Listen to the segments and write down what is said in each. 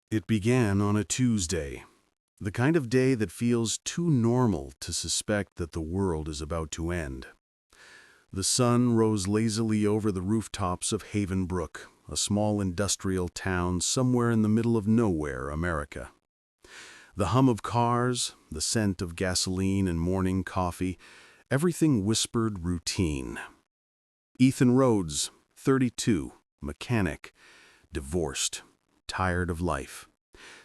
It began on a Tuesday, the kind of day that feels too normal to suspect that the world is about to end. The sun rose lazily over the rooftops of Haven Brook, a small industrial town somewhere in the middle of nowhere, America. The hum of cars, the scent of gasoline and morning coffee, everything whispered routine. Ethan Rhodes, 32, mechanic, divorced, tired of life,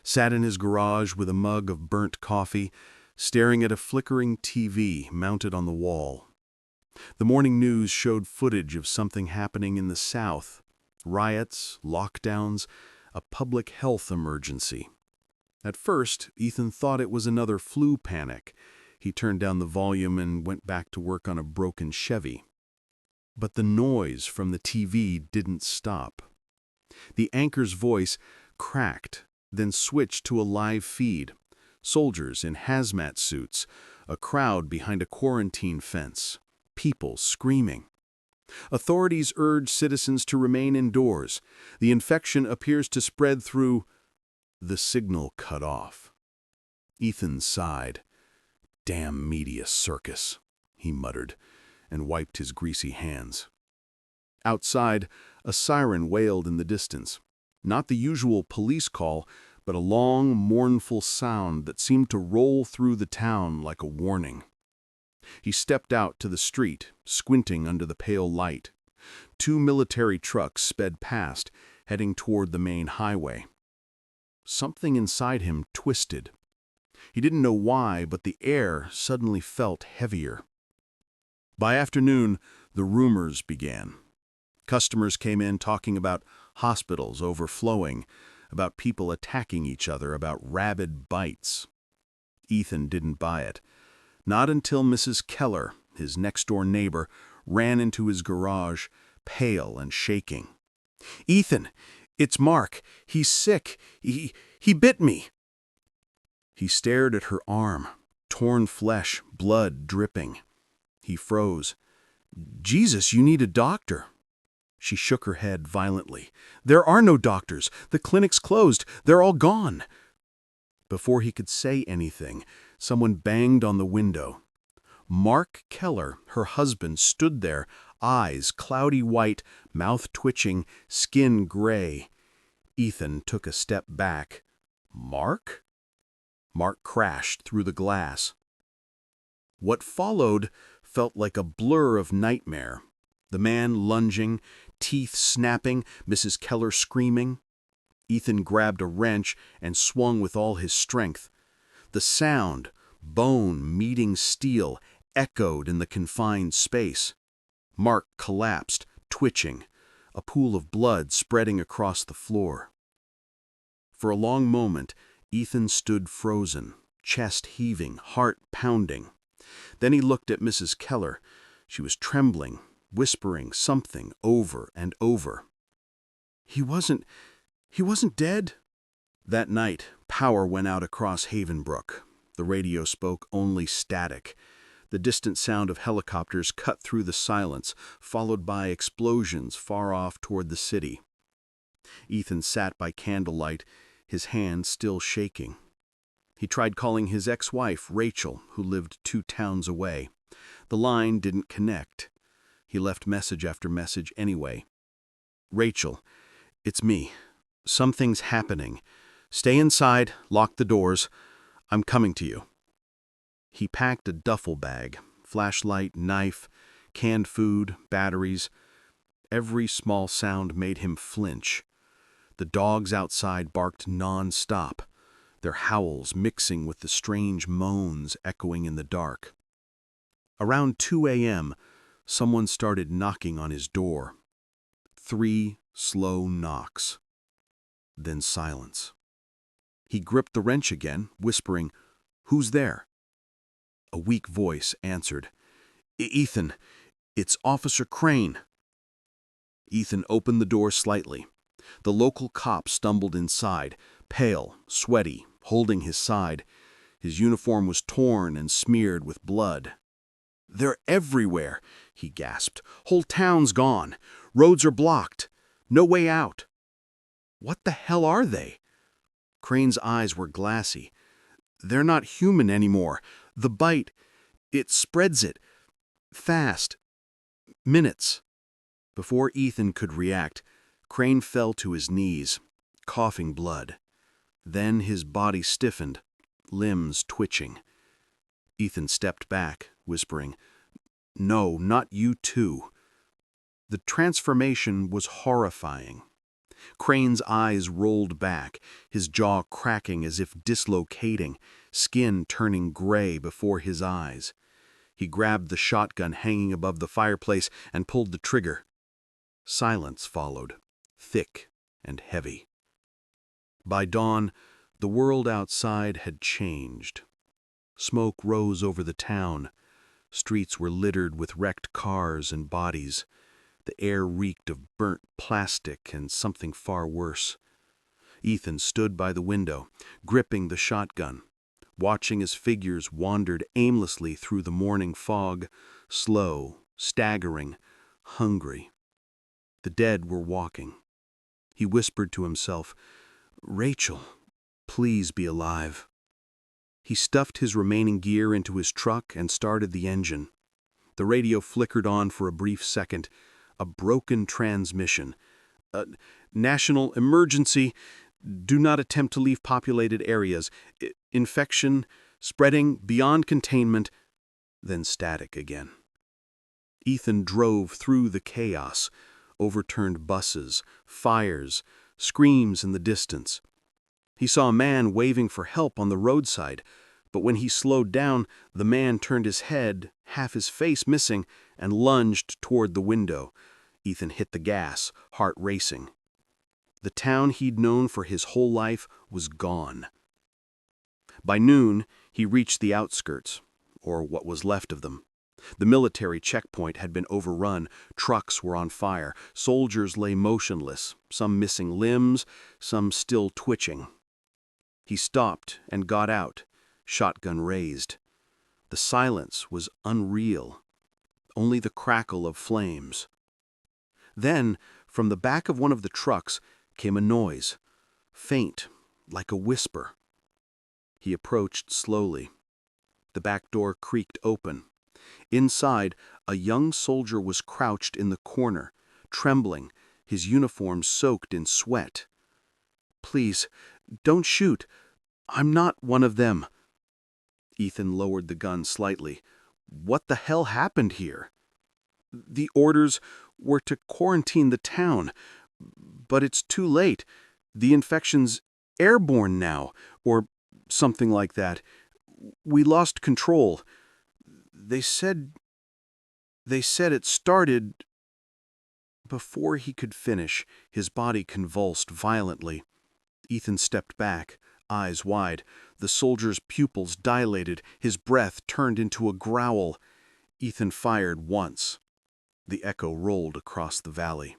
sat in his garage with a mug of burnt coffee, staring at a flickering TV mounted on the wall. The morning news showed footage of something happening in the South: riots, lockdowns, a public health emergency. At first, Ethan thought it was another flu panic. He turned down the volume and went back to work on a broken Chevy. But the noise from the TV didn't stop. The anchor's voice cracked, then switched to a live feed. Soldiers in hazmat suits, a crowd behind a quarantine fence, people screaming. Authorities urge citizens to remain indoors. The infection appears to spread through... The signal cut off. Ethan sighed. "Damn media circus," he muttered, and wiped his greasy hands. Outside, a siren wailed in the distance. Not the usual police call, but a long, mournful sound that seemed to roll through the town like a warning. He stepped out to the street, squinting under the pale light. 2 military trucks sped past, heading toward the main highway. Something inside him twisted. He didn't know why, but the air suddenly felt heavier. By afternoon, the rumors began. Customers came in talking about hospitals overflowing, about people attacking each other, about rabid bites. Ethan didn't buy it. Not until Mrs. Keller, his next-door neighbor, ran into his garage, pale and shaking. "Ethan, it's Mark. He's sick. He bit me." He stared at her arm, torn flesh, blood dripping. He froze. "Jesus, you need a doctor." She shook her head violently. "There are no doctors. The clinic's closed. They're all gone." Before he could say anything, someone banged on the window. Mark Keller, her husband, stood there, eyes cloudy white, mouth twitching, skin gray. Ethan took a step back. "Mark?" Mark crashed through the glass. What followed felt like a blur of nightmare. The man lunging, teeth snapping, Mrs. Keller screaming. Ethan grabbed a wrench and swung with all his strength. The sound, bone meeting steel, echoed in the confined space. Mark collapsed, twitching, a pool of blood spreading across the floor. For a long moment, Ethan stood frozen, chest heaving, heart pounding. Then he looked at Mrs. Keller. She was trembling, whispering something over and over. He wasn't dead?" That night, power went out across Haven Brook. The radio spoke only static. The distant sound of helicopters cut through the silence, followed by explosions far off toward the city. Ethan sat by candlelight, his hand still shaking. He tried calling his ex-wife, Rachel, who lived 2 towns away. The line didn't connect. He left message after message anyway. "Rachel, it's me. Something's happening. Stay inside, lock the doors. I'm coming to you." He packed a duffel bag, flashlight, knife, canned food, batteries. Every small sound made him flinch. The dogs outside barked non-stop, their howls mixing with the strange moans echoing in the dark. Around 2 a.m., someone started knocking on his door. 3 slow knocks. Then silence. He gripped the wrench again, whispering, "Who's there?" A weak voice answered, "Ethan, it's Officer Crane." Ethan opened the door slightly. The local cop stumbled inside, pale, sweaty, holding his side. His uniform was torn and smeared with blood. "They're everywhere," he gasped. "Whole town's gone. Roads are blocked. No way out." "What the hell are they?" Crane's eyes were glassy. "They're not human anymore. The bite, it spreads it. Fast. Minutes." Before Ethan could react, Crane fell to his knees, coughing blood. Then his body stiffened, limbs twitching. Ethan stepped back, whispering, "No, not you too." The transformation was horrifying. Crane's eyes rolled back, his jaw cracking as if dislocating, skin turning gray before his eyes. He grabbed the shotgun hanging above the fireplace and pulled the trigger. Silence followed, thick and heavy. By dawn, the world outside had changed. Smoke rose over the town. Streets were littered with wrecked cars and bodies. The air reeked of burnt plastic and something far worse. Ethan stood by the window, gripping the shotgun, watching as figures wandered aimlessly through the morning fog, slow, staggering, hungry. The dead were walking. He whispered to himself, "Rachel, please be alive." He stuffed his remaining gear into his truck and started the engine. The radio flickered on for a brief second. A broken transmission. "National emergency. Do not attempt to leave populated areas. Infection spreading beyond containment." Then static again. Ethan drove through the chaos, overturned buses, fires, screams in the distance. He saw a man waving for help on the roadside, but when he slowed down, the man turned his head, half his face missing, and lunged toward the window. Ethan hit the gas, heart racing. The town he'd known for his whole life was gone. By noon, he reached the outskirts, or what was left of them. The military checkpoint had been overrun, trucks were on fire, soldiers lay motionless, some missing limbs, some still twitching. He stopped and got out, shotgun raised. The silence was unreal, only the crackle of flames. Then, from the back of one of the trucks, came a noise, faint, like a whisper. He approached slowly. The back door creaked open. Inside, a young soldier was crouched in the corner, trembling, his uniform soaked in sweat. "Please, don't shoot. I'm not one of them." Ethan lowered the gun slightly. "What the hell happened here?" "The orders were to quarantine the town, but it's too late. The infection's airborne now, or something like that. We lost control. They said it started." Before he could finish, his body convulsed violently. Ethan stepped back, eyes wide. The soldier's pupils dilated, his breath turned into a growl. Ethan fired once. The echo rolled across the valley.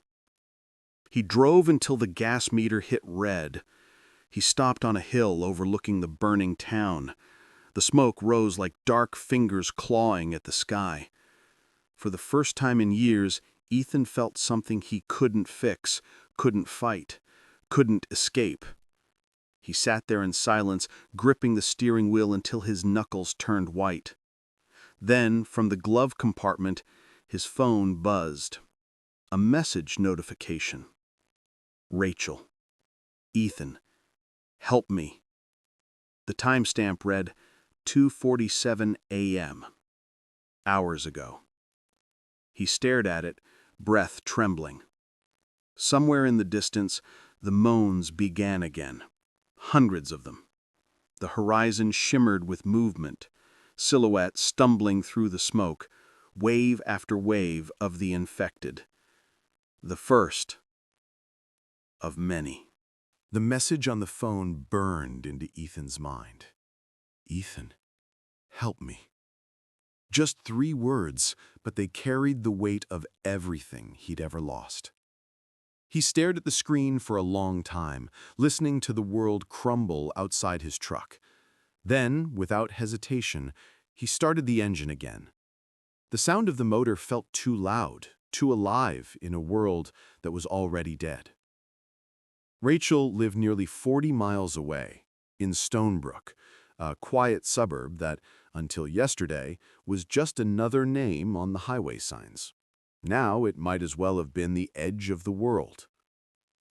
He drove until the gas meter hit red. He stopped on a hill overlooking the burning town. The smoke rose like dark fingers clawing at the sky. For the first time in years, Ethan felt something he couldn't fix, couldn't fight, couldn't escape. He sat there in silence, gripping the steering wheel until his knuckles turned white. Then, from the glove compartment, his phone buzzed. A message notification. "Rachel. Ethan. Help me." The timestamp read 2:47 a.m. Hours ago. He stared at it, breath trembling. Somewhere in the distance, the moans began again. Hundreds of them. The horizon shimmered with movement, silhouettes stumbling through the smoke, wave after wave of the infected. The first of many. The message on the phone burned into Ethan's mind. "Ethan, help me." Just 3 words, but they carried the weight of everything he'd ever lost. He stared at the screen for a long time, listening to the world crumble outside his truck. Then, without hesitation, he started the engine again. The sound of the motor felt too loud, too alive in a world that was already dead. Rachel lived nearly 40 miles away, in Stonebrook, a quiet suburb that, until yesterday, was just another name on the highway signs. Now it might as well have been the edge of the world.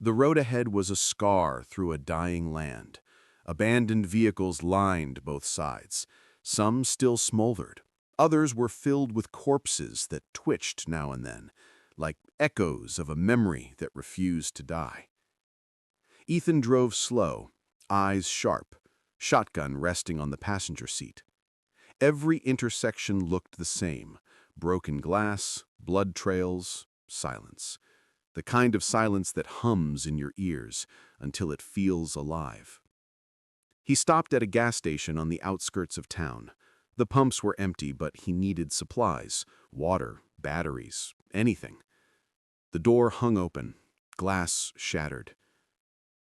The road ahead was a scar through a dying land. Abandoned vehicles lined both sides. Some still smoldered. Others were filled with corpses that twitched now and then, like echoes of a memory that refused to die. Ethan drove slow, eyes sharp, shotgun resting on the passenger seat. Every intersection looked the same: broken glass, blood trails, silence. The kind of silence that hums in your ears until it feels alive. He stopped at a gas station on the outskirts of town. The pumps were empty, but he needed supplies: water, batteries, anything. The door hung open, glass shattered.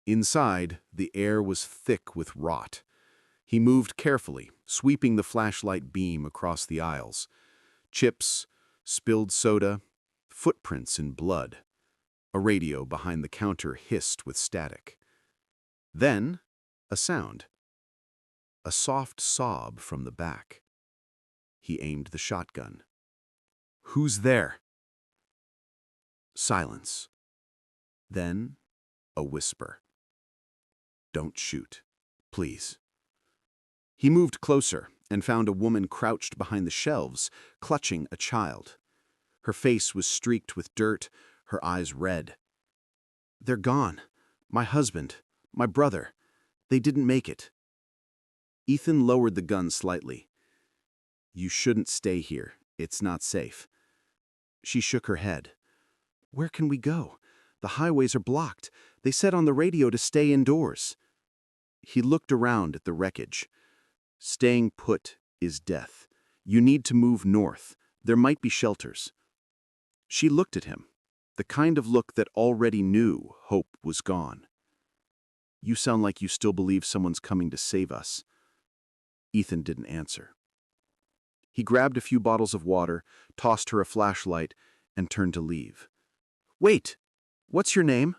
Inside, the air was thick with rot. He moved carefully, sweeping the flashlight beam across the aisles. Chips, spilled soda, footprints in blood. A radio behind the counter hissed with static. Then, a sound. A soft sob from the back. He aimed the shotgun. "Who's there?" Silence. Then, a whisper. "Don't shoot, please." He moved closer and found a woman crouched behind the shelves, clutching a child. Her face was streaked with dirt, her eyes red. "They're gone. My husband, my brother. They didn't make it." Ethan lowered the gun slightly. "You shouldn't stay here. It's not safe." She shook her head. "Where can we go? The highways are blocked. They said on the radio to stay indoors." He looked around at the wreckage. "Staying put is death. You need to move north. There might be shelters." She looked at him, the kind of look that already knew hope was gone. "You sound like you still believe someone's coming to save us." Ethan didn't answer. He grabbed a few bottles of water, tossed her a flashlight, and turned to leave. "Wait! What's your name?"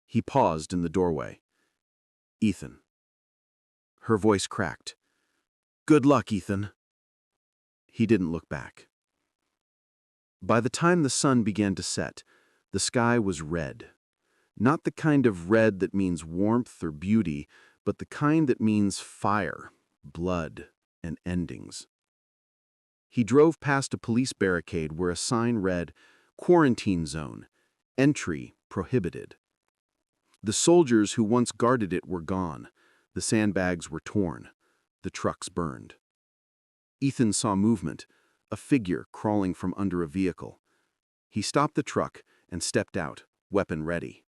He paused in the doorway. "Ethan." Her voice cracked. "Good luck, Ethan." He didn't look back. By the time the sun began to set, the sky was red. Not the kind of red that means warmth or beauty, but the kind that means fire, blood, and endings. He drove past a police barricade where a sign read, "Quarantine Zone. Entry prohibited." The soldiers who once guarded it were gone. The sandbags were torn. The trucks burned. Ethan saw movement, a figure crawling from under a vehicle. He stopped the truck and stepped out, weapon ready.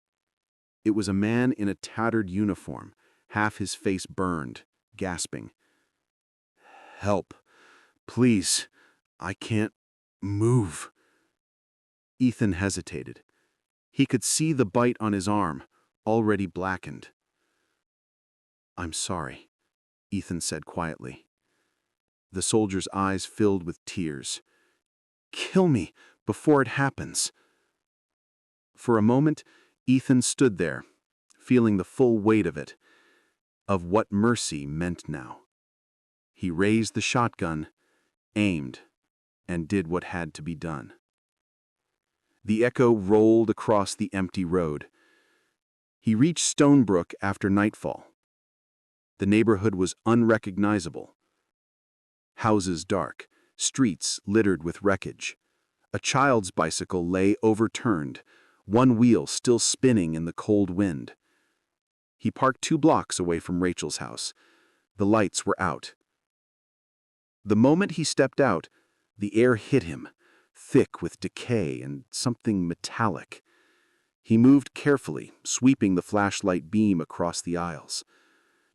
It was a man in a tattered uniform, half his face burned, gasping. "Help. Please. I can't move." Ethan hesitated. He could see the bite on his arm, already blackened. "I'm sorry," Ethan said quietly. The soldier's eyes filled with tears. "Kill me before it happens." For a moment, Ethan stood there, feeling the full weight of it, of what mercy meant now. He raised the shotgun, aimed, and did what had to be done. The echo rolled across the empty road. He reached Stonebrook after nightfall. The neighborhood was unrecognizable. Houses dark, streets littered with wreckage. A child's bicycle lay overturned, one wheel still spinning in the cold wind. He parked 2 blocks away from Rachel's house. The lights were out. The moment he stepped out, the air hit him, thick with decay and something metallic. He moved carefully, sweeping the flashlight beam across the aisles.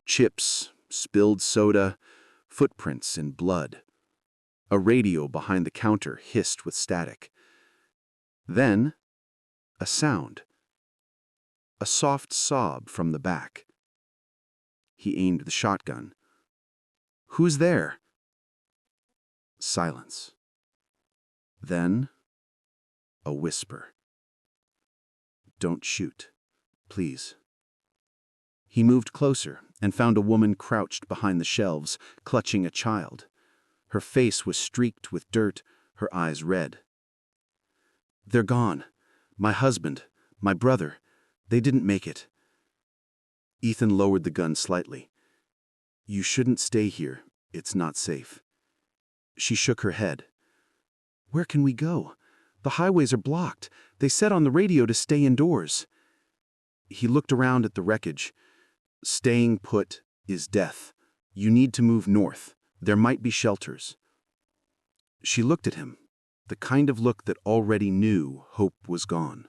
Chips, spilled soda, footprints in blood. A radio behind the counter hissed with static. Then, a sound. A soft sob from the back. He aimed the shotgun. "Who's there?" Silence. Then, a whisper. "Don't shoot, please." He moved closer and found a woman crouched behind the shelves, clutching a child. Her face was streaked with dirt, her eyes red. "They're gone. My husband, my brother, they didn't make it." Ethan lowered the gun slightly. "You shouldn't stay here. It's not safe." She shook her head. "Where can we go? The highways are blocked. They said on the radio to stay indoors." He looked around at the wreckage. "Staying put is death. You need to move north. There might be shelters." She looked at him, the kind of look that already knew hope was gone.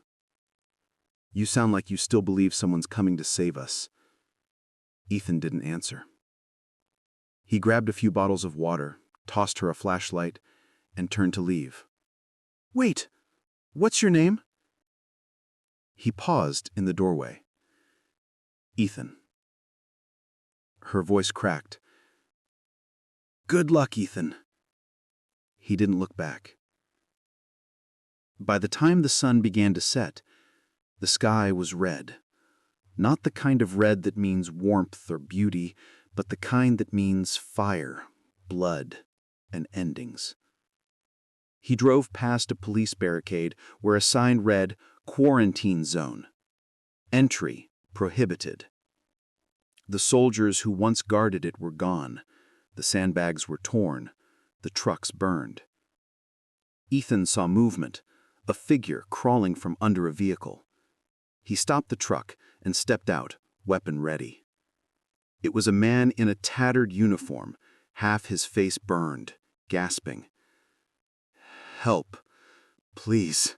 "You sound like you still believe someone's coming to save us." Ethan didn't answer. He grabbed a few bottles of water, tossed her a flashlight, and turned to leave. "Wait! What's your name?" He paused in the doorway. "Ethan." Her voice cracked. "Good luck, Ethan." He didn't look back. By the time the sun began to set, the sky was red. Not the kind of red that means warmth or beauty, but the kind that means fire, blood, and endings. He drove past a police barricade where a sign read, "Quarantine Zone. Entry prohibited." The soldiers who once guarded it were gone. The sandbags were torn. The trucks burned. Ethan saw movement, a figure crawling from under a vehicle. He stopped the truck and stepped out, weapon ready. It was a man in a tattered uniform, half his face burned, gasping. "Help. Please.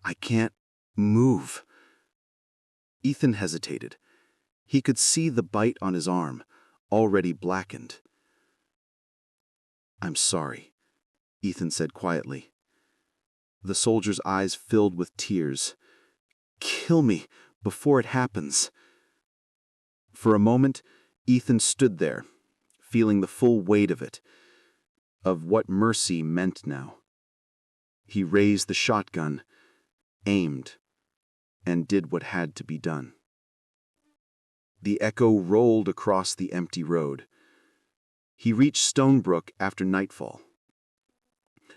I can't move." Ethan hesitated. He could see the bite on his arm, already blackened. "I'm sorry," Ethan said quietly. The soldier's eyes filled with tears. "Kill me before it happens." For a moment, Ethan stood there, feeling the full weight of it, of what mercy meant now. He raised the shotgun, aimed, and did what had to be done. The echo rolled across the empty road. He reached Stonebrook after nightfall.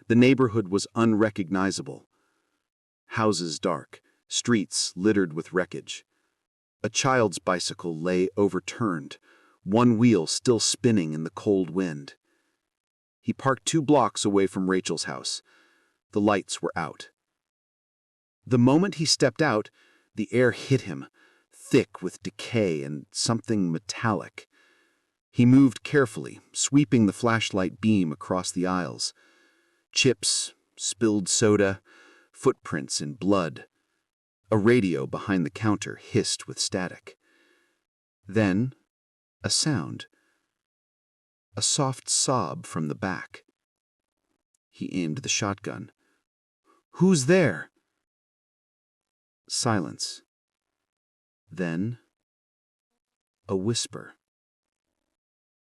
The neighborhood was unrecognizable. Houses dark, streets littered with wreckage. A child's bicycle lay overturned, one wheel still spinning in the cold wind. He parked 2 blocks away from Rachel's house. The lights were out. The moment he stepped out, the air hit him, thick with decay and something metallic. He moved carefully, sweeping the flashlight beam across the aisles. Chips, spilled soda, footprints in blood. A radio behind the counter hissed with static. Then, a sound. A soft sob from the back. He aimed the shotgun. "Who's there?" Silence. Then, a whisper.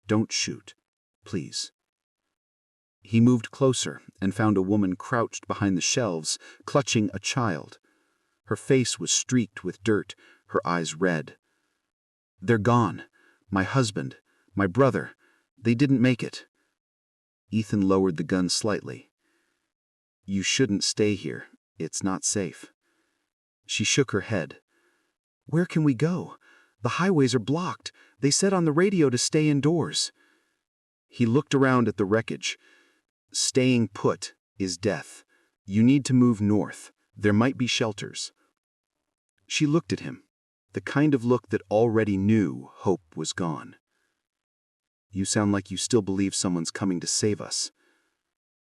"Don't shoot, please." He moved closer and found a woman crouched behind the shelves, clutching a child. Her face was streaked with dirt, her eyes red. "They're gone. My husband, my brother, they didn't make it." Ethan lowered the gun slightly. "You shouldn't stay here. It's not safe." She shook her head. "Where can we go? The highways are blocked. They said on the radio to stay indoors." He looked around at the wreckage. "Staying put is death. You need to move north. There might be shelters." She looked at him, the kind of look that already knew hope was gone. "You sound like you still believe someone's coming to save us."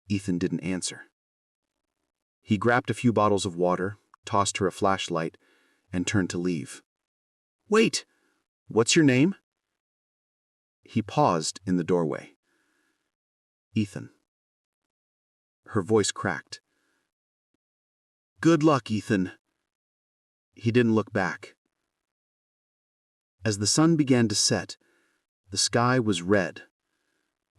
Ethan didn't answer. He grabbed a few bottles of water, tossed her a flashlight, and turned to leave. "Wait! What's your name?" He paused in the doorway. "Ethan." Her voice cracked. "Good luck, Ethan." He didn't look back. As the sun began to set, the sky was red.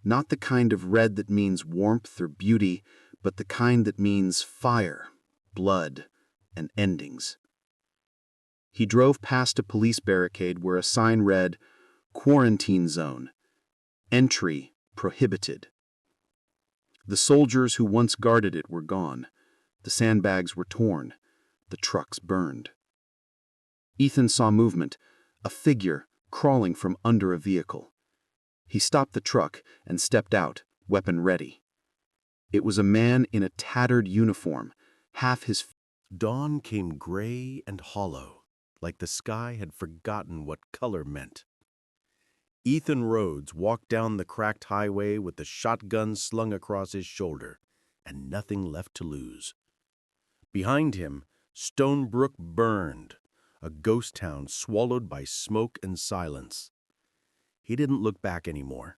Not the kind of red that means warmth or beauty, but the kind that means fire, blood, and endings. He drove past a police barricade where a sign read, "Quarantine Zone. Entry prohibited." The soldiers who once guarded it were gone. The sandbags were torn. The trucks burned. Ethan saw movement, a figure crawling from under a vehicle. He stopped the truck and stepped out, weapon ready. It was a man in a tattered uniform, half his Dawn came gray and hollow, like the sky had forgotten what color meant. Ethan Rhodes walked down the cracked highway with the shotgun slung across his shoulder and nothing left to lose. Behind him, Stonebrook burned, a ghost town swallowed by smoke and silence. He didn't look back anymore.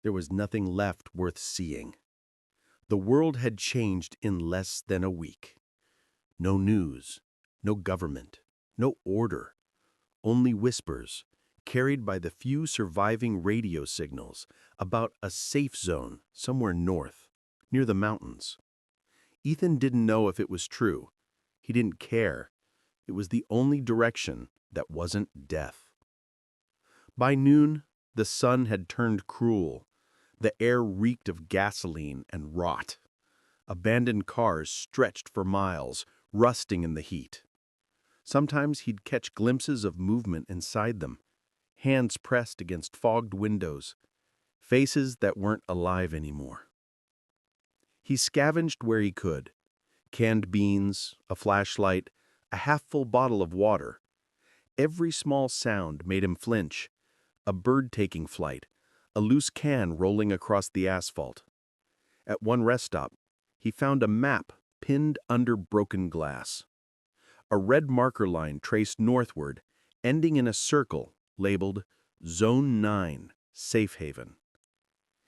There was nothing left worth seeing. The world had changed in less than a week. No news, no government, no order, only whispers, carried by the few surviving radio signals about a safe zone somewhere north, near the mountains. Ethan didn't know if it was true. He didn't care. It was the only direction that wasn't death. By noon, the sun had turned cruel. The air reeked of gasoline and rot. Abandoned cars stretched for miles, rusting in the heat. Sometimes he'd catch glimpses of movement inside them, hands pressed against fogged windows, faces that weren't alive anymore. He scavenged where he could. Canned beans, a flashlight, a half-full bottle of water. Every small sound made him flinch. A bird taking flight, a loose can rolling across the asphalt. At one rest stop, he found a map pinned under broken glass. A red marker line traced northward, ending in a circle labeled Zone 9, Safe Haven.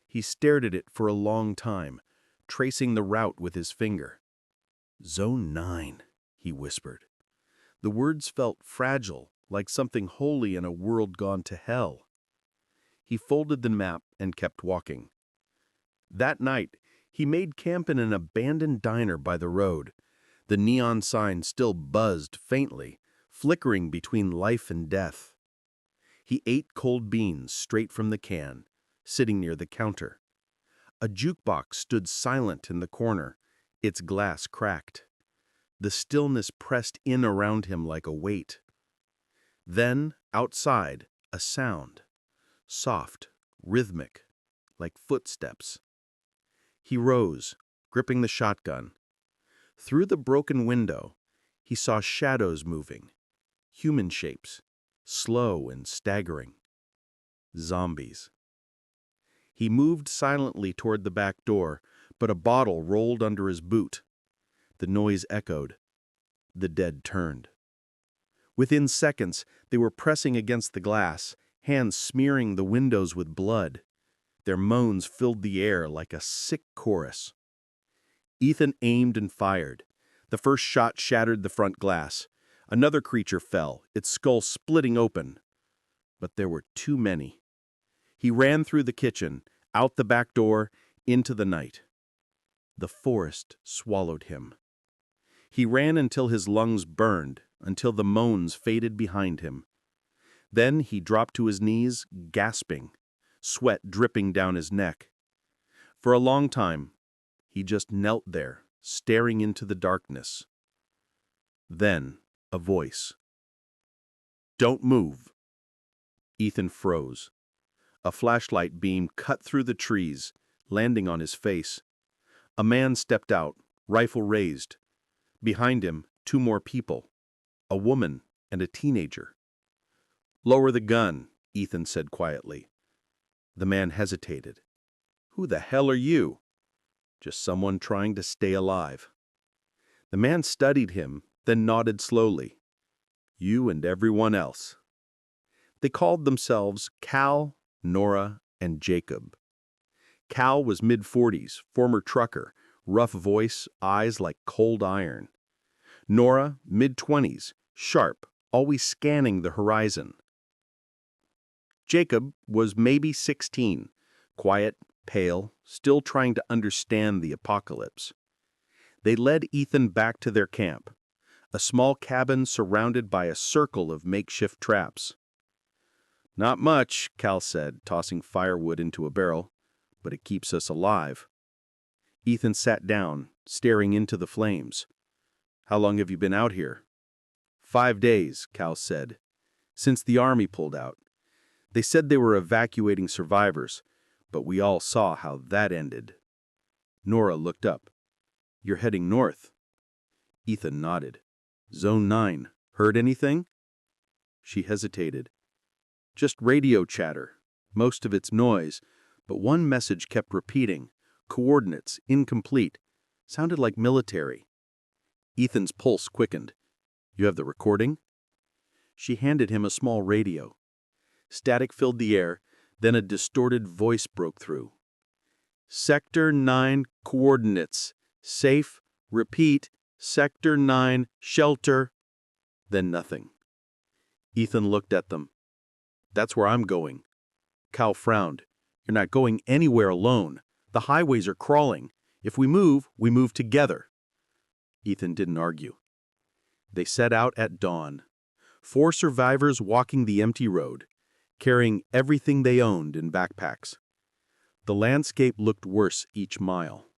He stared at it for a long time, tracing the route with his finger. Zone 9, he whispered. The words felt fragile, like something holy in a world gone to hell. He folded the map and kept walking. That night, he made camp in an abandoned diner by the road. The neon sign still buzzed faintly, flickering between life and death. He ate cold beans straight from the can, sitting near the counter. A jukebox stood silent in the corner, its glass cracked. The stillness pressed in around him like a weight. Then, outside, a sound. Soft, rhythmic, like footsteps. He rose, gripping the shotgun. Through the broken window, he saw shadows moving, human shapes, slow and staggering. Zombies. He moved silently toward the back door, but a bottle rolled under his boot. The noise echoed. The dead turned. Within seconds, they were pressing against the glass, hands smearing the windows with blood. Their moans filled the air like a sick chorus. Ethan aimed and fired. The first shot shattered the front glass. Another creature fell, its skull splitting open. But there were too many. He ran through the kitchen, out the back door, into the night. The forest swallowed him. He ran until his lungs burned, until the moans faded behind him. Then he dropped to his knees, gasping, sweat dripping down his neck. For a long time, he just knelt there, staring into the darkness. Then, a voice. "Don't move." Ethan froze. A flashlight beam cut through the trees, landing on his face. A man stepped out, rifle raised. Behind him, two more people, a woman and a teenager. "Lower the gun," Ethan said quietly. The man hesitated. "Who the hell are you?" "Just someone trying to stay alive." The man studied him, then nodded slowly. "You and everyone else." They called themselves Cal, Nora, and Jacob. Cal was mid-40s, former trucker, rough voice, eyes like cold iron. Nora, mid-20s, sharp, always scanning the horizon. Jacob was maybe 16, quiet, pale, still trying to understand the apocalypse. They led Ethan back to their camp, a small cabin surrounded by a circle of makeshift traps. "Not much," Cal said, tossing firewood into a barrel, "but it keeps us alive." Ethan sat down, staring into the flames. "How long have you been out here?" 5 days, Cal said. "Since the army pulled out. They said they were evacuating survivors, but we all saw how that ended." Nora looked up. "You're heading north." Ethan nodded. "Zone 9. Heard anything?" She hesitated. "Just radio chatter. Most of it's noise, but one message kept repeating. Coordinates, incomplete. Sounded like military." Ethan's pulse quickened. "You have the recording?" She handed him a small radio. Static filled the air, then a distorted voice broke through. "Sector 9 coordinates. Safe. Repeat. Sector 9 shelter." Then nothing. Ethan looked at them. "That's where I'm going." Cal frowned. "You're not going anywhere alone. The highways are crawling. If we move together." Ethan didn't argue. They set out at dawn. 4 survivors walking the empty road, carrying everything they owned in backpacks. The landscape looked worse each mile.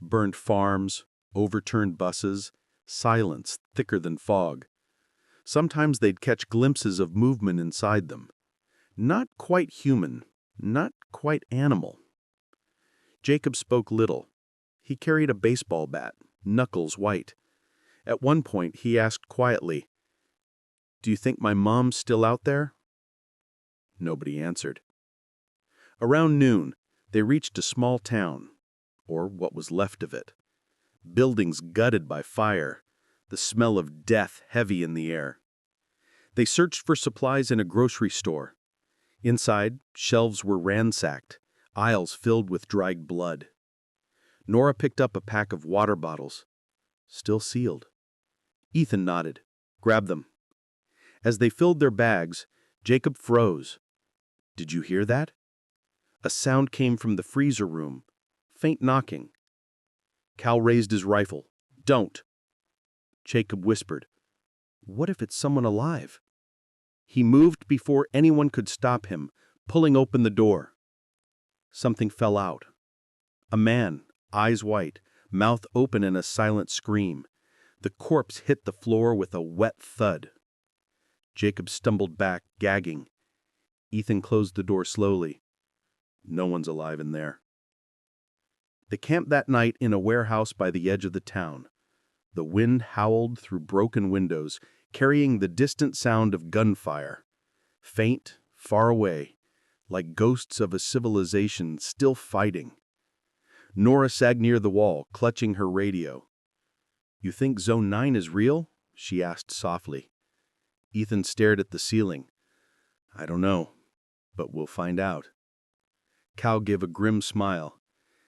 Burned farms, overturned buses, silence thicker than fog. Sometimes they'd catch glimpses of movement inside them. Not quite human, not quite animal. Jacob spoke little. He carried a baseball bat, knuckles white. At one point, he asked quietly, "Do you think my mom's still out there?" Nobody answered. Around noon, they reached a small town, or what was left of it. Buildings gutted by fire, the smell of death heavy in the air. They searched for supplies in a grocery store. Inside, shelves were ransacked, aisles filled with dried blood. Nora picked up a pack of water bottles, still sealed. Ethan nodded. "Grab them." As they filled their bags, Jacob froze. "Did you hear that?" A sound came from the freezer room, faint knocking. Cal raised his rifle. "Don't." Jacob whispered, "What if it's someone alive?" He moved before anyone could stop him, pulling open the door. Something fell out. A man, eyes white, mouth open in a silent scream. The corpse hit the floor with a wet thud. Jacob stumbled back, gagging. Ethan closed the door slowly. No one's alive in there. They camped that night in a warehouse by the edge of the town. The wind howled through broken windows, carrying the distant sound of gunfire. Faint, far away, like ghosts of a civilization still fighting. Nora sat near the wall, clutching her radio. "You think Zone 9 is real?" she asked softly. Ethan stared at the ceiling. "I don't know, but we'll find out." Cal gave a grim smile.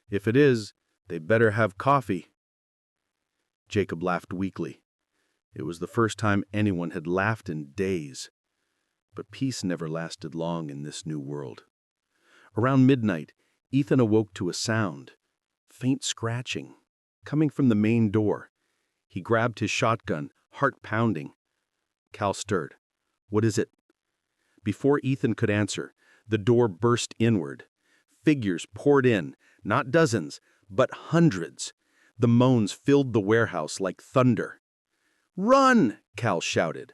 "If it is, they'd better have coffee." Jacob laughed weakly. It was the first time anyone had laughed in days. But peace never lasted long in this new world. Around midnight, Ethan awoke to a sound. Faint scratching, coming from the main door. He grabbed his shotgun, heart pounding. Cal stirred. "What is it?" Before Ethan could answer, the door burst inward. Figures poured in, not dozens, but hundreds. The moans filled the warehouse like thunder. "Run!" Cal shouted.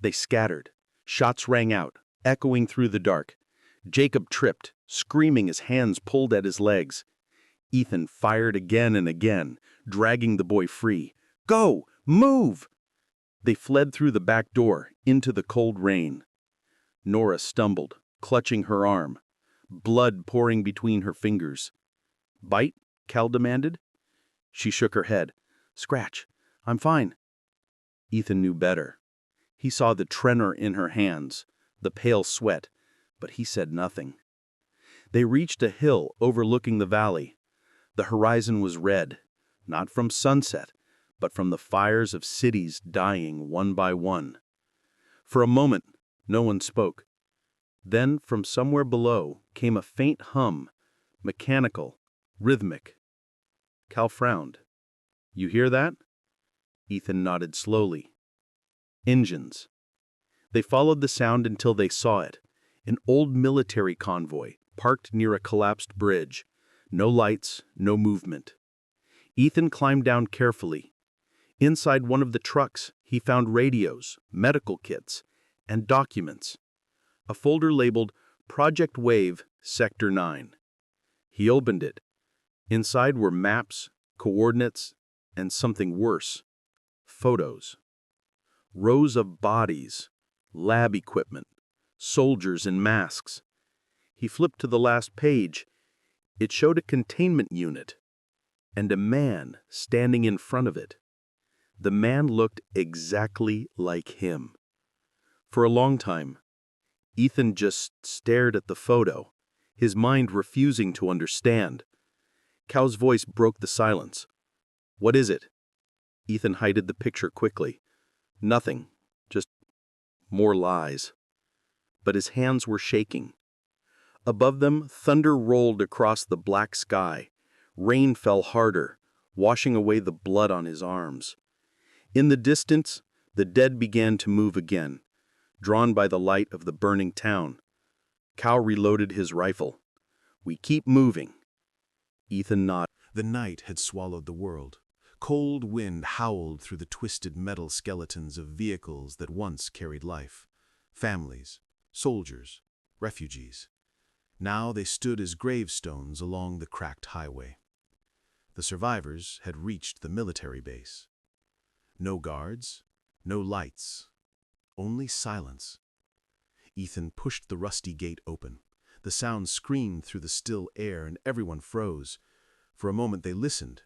They scattered. Shots rang out, echoing through the dark. Jacob tripped, screaming as hands pulled at his legs. Ethan fired again and again, dragging the boy free. "Go! Move!" They fled through the back door, into the cold rain. Nora stumbled, clutching her arm, blood pouring between her fingers. "Bite?" Cal demanded. She shook her head. "Scratch. I'm fine." Ethan knew better. He saw the tremor in her hands, the pale sweat, but he said nothing. They reached a hill overlooking the valley. The horizon was red, not from sunset, but from the fires of cities dying one by one. For a moment, no one spoke. Then, from somewhere below, came a faint hum, mechanical, rhythmic. Cal frowned. "You hear that?" Ethan nodded slowly. Engines. They followed the sound until they saw it. An old military convoy, parked near a collapsed bridge. No lights, no movement. Ethan climbed down carefully. Inside one of the trucks, he found radios, medical kits, and documents. A folder labeled Project Wave, Sector 9. He opened it. Inside were maps, coordinates, and something worse. Photos. Rows of bodies, lab equipment, soldiers in masks. He flipped to the last page. It showed a containment unit, and a man standing in front of it. The man looked exactly like him. For a long time, Ethan just stared at the photo, his mind refusing to understand. Cow's voice broke the silence. "What is it?" Ethan hid the picture quickly. "Nothing, just more lies." But his hands were shaking. Above them, thunder rolled across the black sky. Rain fell harder, washing away the blood on his arms. In the distance, the dead began to move again, drawn by the light of the burning town. Cow reloaded his rifle. "We keep moving." Ethan nodded. The night had swallowed the world. Cold wind howled through the twisted metal skeletons of vehicles that once carried life. Families, soldiers, refugees. Now they stood as gravestones along the cracked highway. The survivors had reached the military base. No guards, no lights, only silence. Ethan pushed the rusty gate open. The sound screamed through the still air and everyone froze. For a moment they listened,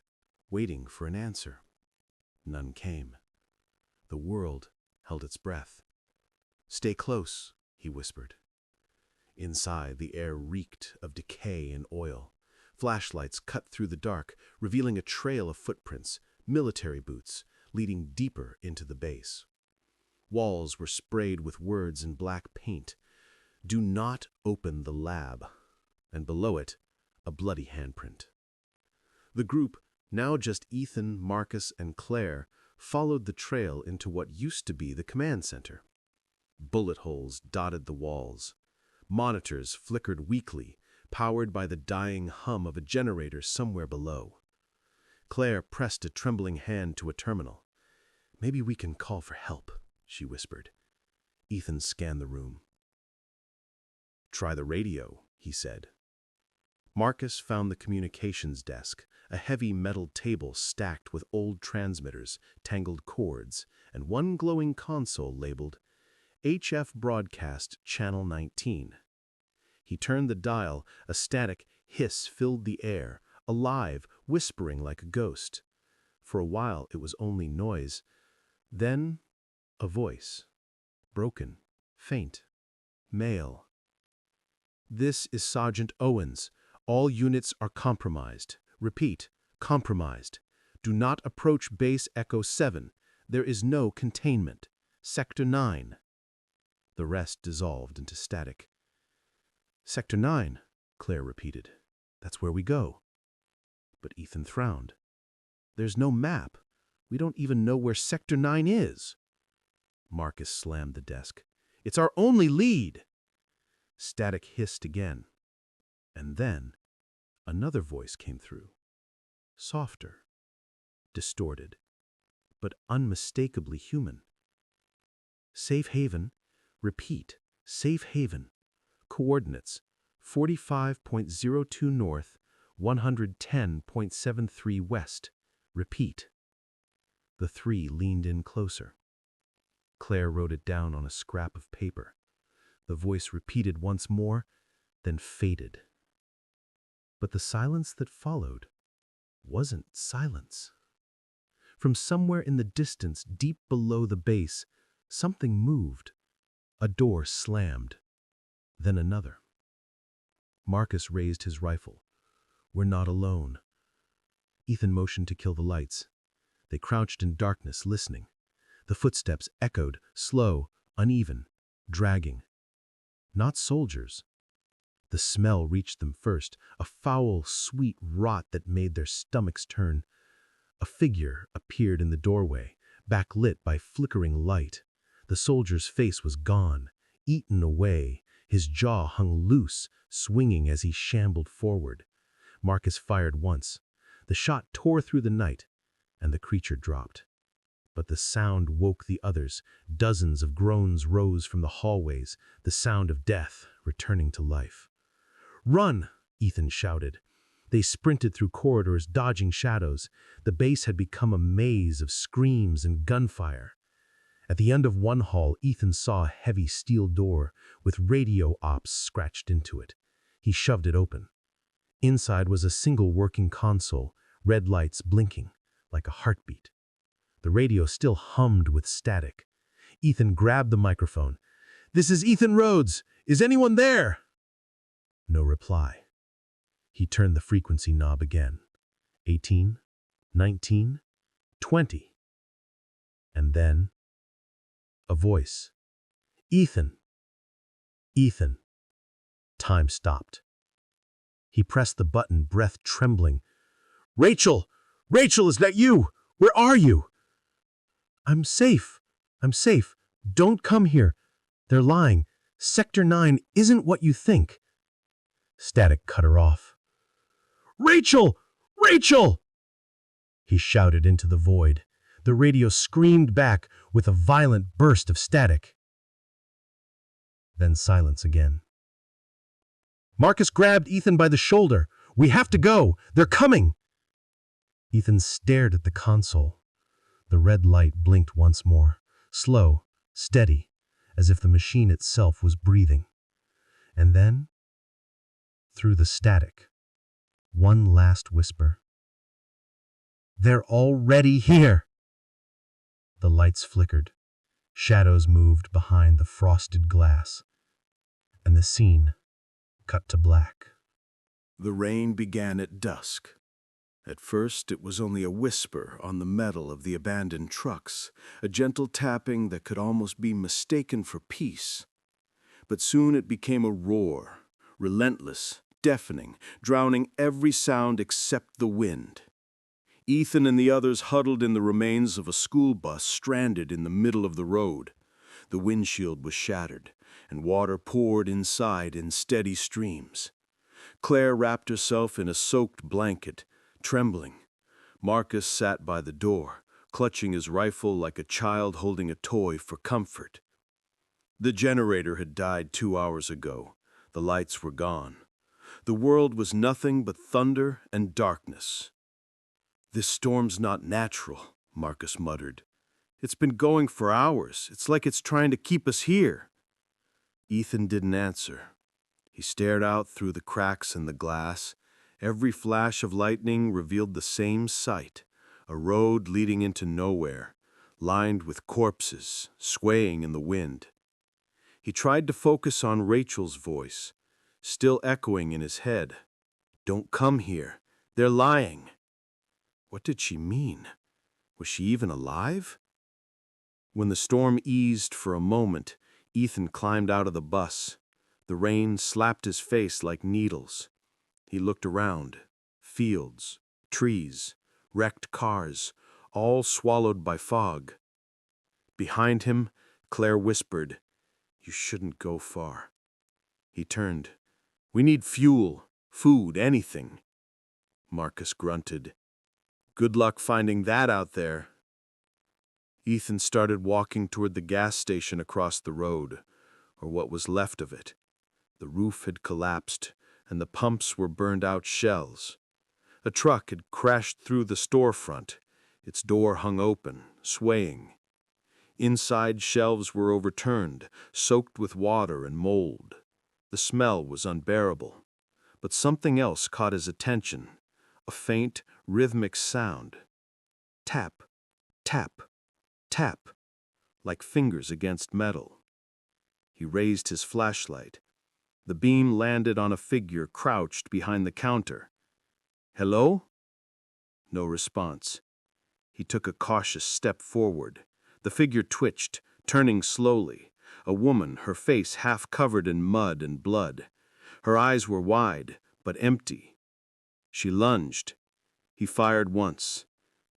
waiting for an answer. None came. The world held its breath. "Stay close," he whispered. Inside, the air reeked of decay and oil. Flashlights cut through the dark, revealing a trail of footprints, military boots, leading deeper into the base. Walls were sprayed with words in black paint. "Do not open the lab," and below it, a bloody handprint. The group, now just Ethan, Marcus, and Claire, followed the trail into what used to be the command center. Bullet holes dotted the walls. Monitors flickered weakly, powered by the dying hum of a generator somewhere below. Claire pressed a trembling hand to a terminal. "Maybe we can call for help," she whispered. Ethan scanned the room. "Try the radio," he said. Marcus found the communications desk, a heavy metal table stacked with old transmitters, tangled cords, and one glowing console labeled HF Broadcast Channel 19. He turned the dial. A static hiss filled the air, alive, whispering like a ghost. For a while it was only noise. Then a voice. Broken, faint, male. "This is Sergeant Owens. All units are compromised. Repeat, compromised. Do not approach base Echo 7. There is no containment. Sector 9. The rest dissolved into static. "Sector 9, Claire repeated. "That's where we go." But Ethan frowned. "There's no map. We don't even know where Sector 9 is." Marcus slammed the desk. "It's our only lead." Static hissed again. And then another voice came through. Softer, distorted, but unmistakably human. "Safe haven. Repeat, safe haven. Coordinates 45.02 north, 110.73 west. Repeat." The three leaned in closer. Claire wrote it down on a scrap of paper. The voice repeated once more, then faded. But the silence that followed wasn't silence. From somewhere in the distance, deep below the base, something moved. A door slammed, then another. Marcus raised his rifle. "We're not alone." Ethan motioned to kill the lights. They crouched in darkness, listening. The footsteps echoed, slow, uneven, dragging. Not soldiers. The smell reached them first, a foul, sweet rot that made their stomachs turn. A figure appeared in the doorway, backlit by flickering light. The soldier's face was gone, eaten away. His jaw hung loose, swinging as he shambled forward. Marcus fired once. The shot tore through the night, and the creature dropped. But the sound woke the others. Dozens of groans rose from the hallways, the sound of death returning to life. "Run!" Ethan shouted. They sprinted through corridors, dodging shadows. The base had become a maze of screams and gunfire. At the end of one hall, Ethan saw a heavy steel door with radio ops scratched into it. He shoved it open. Inside was a single working console, red lights blinking like a heartbeat. The radio still hummed with static. Ethan grabbed the microphone. "This is Ethan Rhodes. Is anyone there?" No reply. He turned the frequency knob again. 18, 19, 20. And then a voice. "Ethan. Ethan." Time stopped. He pressed the button, breath trembling. "Rachel! Rachel, is that you? Where are you?" "I'm safe. I'm safe. Don't come here. They're lying. Sector 9 isn't what you think." Static cut her off. "Rachel! Rachel!" He shouted into the void. The radio screamed back with a violent burst of static. Then silence again. Marcus grabbed Ethan by the shoulder. "We have to go. They're coming." Ethan stared at the console. The red light blinked once more, slow, steady, as if the machine itself was breathing. And then, through the static, one last whisper. "They're already here!" The lights flickered. Shadows moved behind the frosted glass. And the scene cut to black. The rain began at dusk. At first, it was only a whisper on the metal of the abandoned trucks, a gentle tapping that could almost be mistaken for peace. But soon it became a roar, relentless, deafening, drowning every sound except the wind. Ethan and the others huddled in the remains of a school bus stranded in the middle of the road. The windshield was shattered, and water poured inside in steady streams. Claire wrapped herself in a soaked blanket, trembling. Marcus sat by the door, clutching his rifle like a child holding a toy for comfort. The generator had died 2 hours ago. The lights were gone. The world was nothing but thunder and darkness. "This storm's not natural," Marcus muttered. "It's been going for hours. It's like it's trying to keep us here." Ethan didn't answer. He stared out through the cracks in the glass. Every flash of lightning revealed the same sight, a road leading into nowhere, lined with corpses, swaying in the wind. He tried to focus on Rachel's voice, still echoing in his head. "Don't come here. They're lying." What did she mean? Was she even alive? When the storm eased for a moment, Ethan climbed out of the bus. The rain slapped his face like needles. He looked around. Fields, trees, wrecked cars, all swallowed by fog. Behind him, Claire whispered, "You shouldn't go far." He turned. "We need fuel, food, anything." Marcus grunted. "Good luck finding that out there." Ethan started walking toward the gas station across the road, or what was left of it. The roof had collapsed, and the pumps were burned-out shells. A truck had crashed through the storefront. Its door hung open, swaying. Inside, shelves were overturned, soaked with water and mold. The smell was unbearable. But something else caught his attention, a faint, rhythmic sound. Tap, tap, tap, like fingers against metal. He raised his flashlight. The beam landed on a figure crouched behind the counter. "Hello?" No response. He took a cautious step forward. The figure twitched, turning slowly. A woman, her face half covered in mud and blood. Her eyes were wide, but empty. She lunged. He fired once.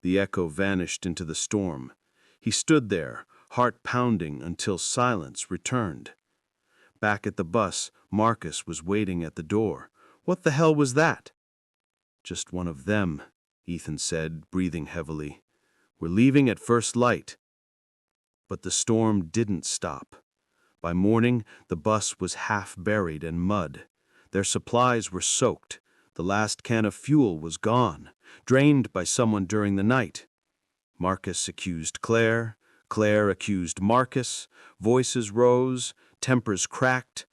The echo vanished into the storm. He stood there, heart pounding, until silence returned. Back at the bus, Marcus was waiting at the door. What the hell was that? Just one of them, Ethan said, breathing heavily. We're leaving at first light. But the storm didn't stop. By morning, the bus was half buried in mud. Their supplies were soaked. The last can of fuel was gone, drained by someone during the night. Marcus accused Claire. Claire accused Marcus. Voices rose. Tempers cracked.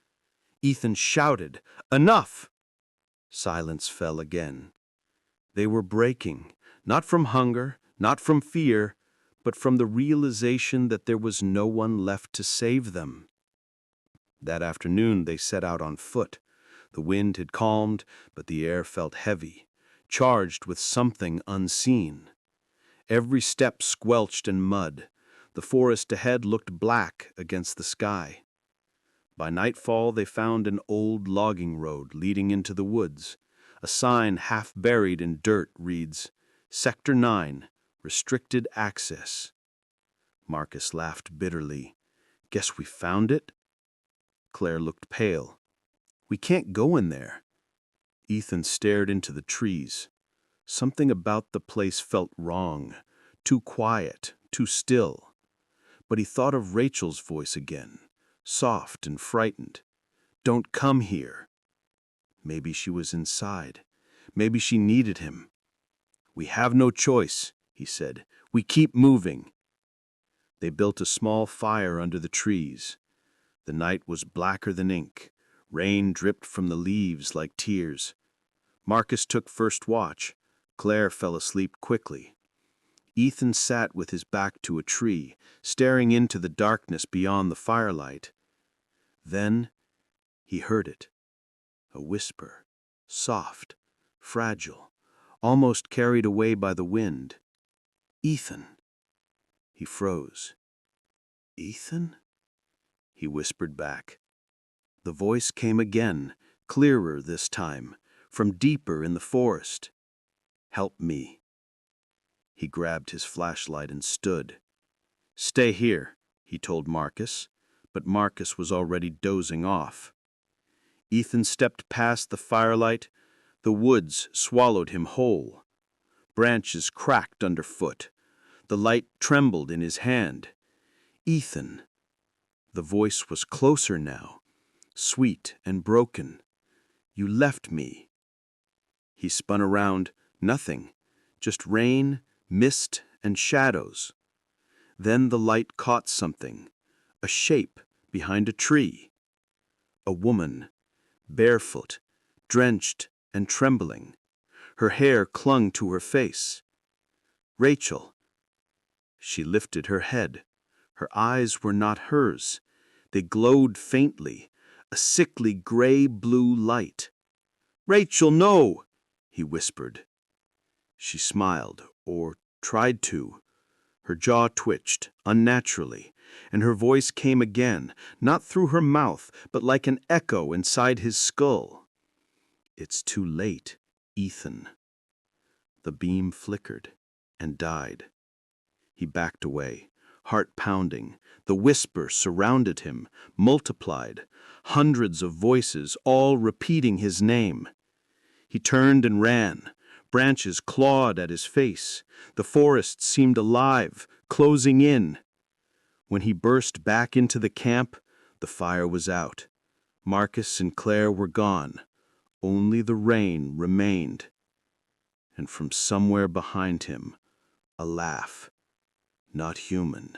Ethan shouted, "Enough!" Silence fell again. They were breaking, not from hunger, not from fear, but from the realization that there was no one left to save them. That afternoon they set out on foot. The wind had calmed, but the air felt heavy, charged with something unseen. Every step squelched in mud. The forest ahead looked black against the sky. By nightfall they found an old logging road leading into the woods. A sign half buried in dirt reads, "Sector 9, Restricted Access." Marcus laughed bitterly. "Guess we found it?" Claire looked pale. "We can't go in there." Ethan stared into the trees. Something about the place felt wrong, too quiet, too still. But he thought of Rachel's voice again, soft and frightened. "Don't come here." Maybe she was inside. Maybe she needed him. "We have no choice," he said. "We keep moving." They built a small fire under the trees. The night was blacker than ink. Rain dripped from the leaves like tears. Marcus took first watch. Claire fell asleep quickly. Ethan sat with his back to a tree, staring into the darkness beyond the firelight. Then he heard it. A whisper, soft, fragile, almost carried away by the wind. "Ethan." He froze. "Ethan?" he whispered back. The voice came again, clearer this time, from deeper in the forest. "Help me." He grabbed his flashlight and stood. "Stay here," he told Marcus, but Marcus was already dozing off. Ethan stepped past the firelight. The woods swallowed him whole. Branches cracked underfoot. The light trembled in his hand. "Ethan." The voice was closer now, sweet and broken. "You left me." He spun around. Nothing. Just rain, mist, and shadows. Then the light caught something. A shape behind a tree. A woman, barefoot, drenched and trembling. Her hair clung to her face. Rachel. She lifted her head. Her eyes were not hers. They glowed faintly, a sickly gray-blue light. "Rachel, no!" he whispered. She smiled, or tried to. Her jaw twitched, unnaturally, and her voice came again, not through her mouth, but like an echo inside his skull. "It's too late, Ethan." The beam flickered and died. He backed away, heart pounding. The whisper surrounded him, multiplied, hundreds of voices all repeating his name. He turned and ran. Branches clawed at his face. The forest seemed alive, closing in. When he burst back into the camp, the fire was out. Marcus and Claire were gone. Only the rain remained. And from somewhere behind him, a laugh. Not human.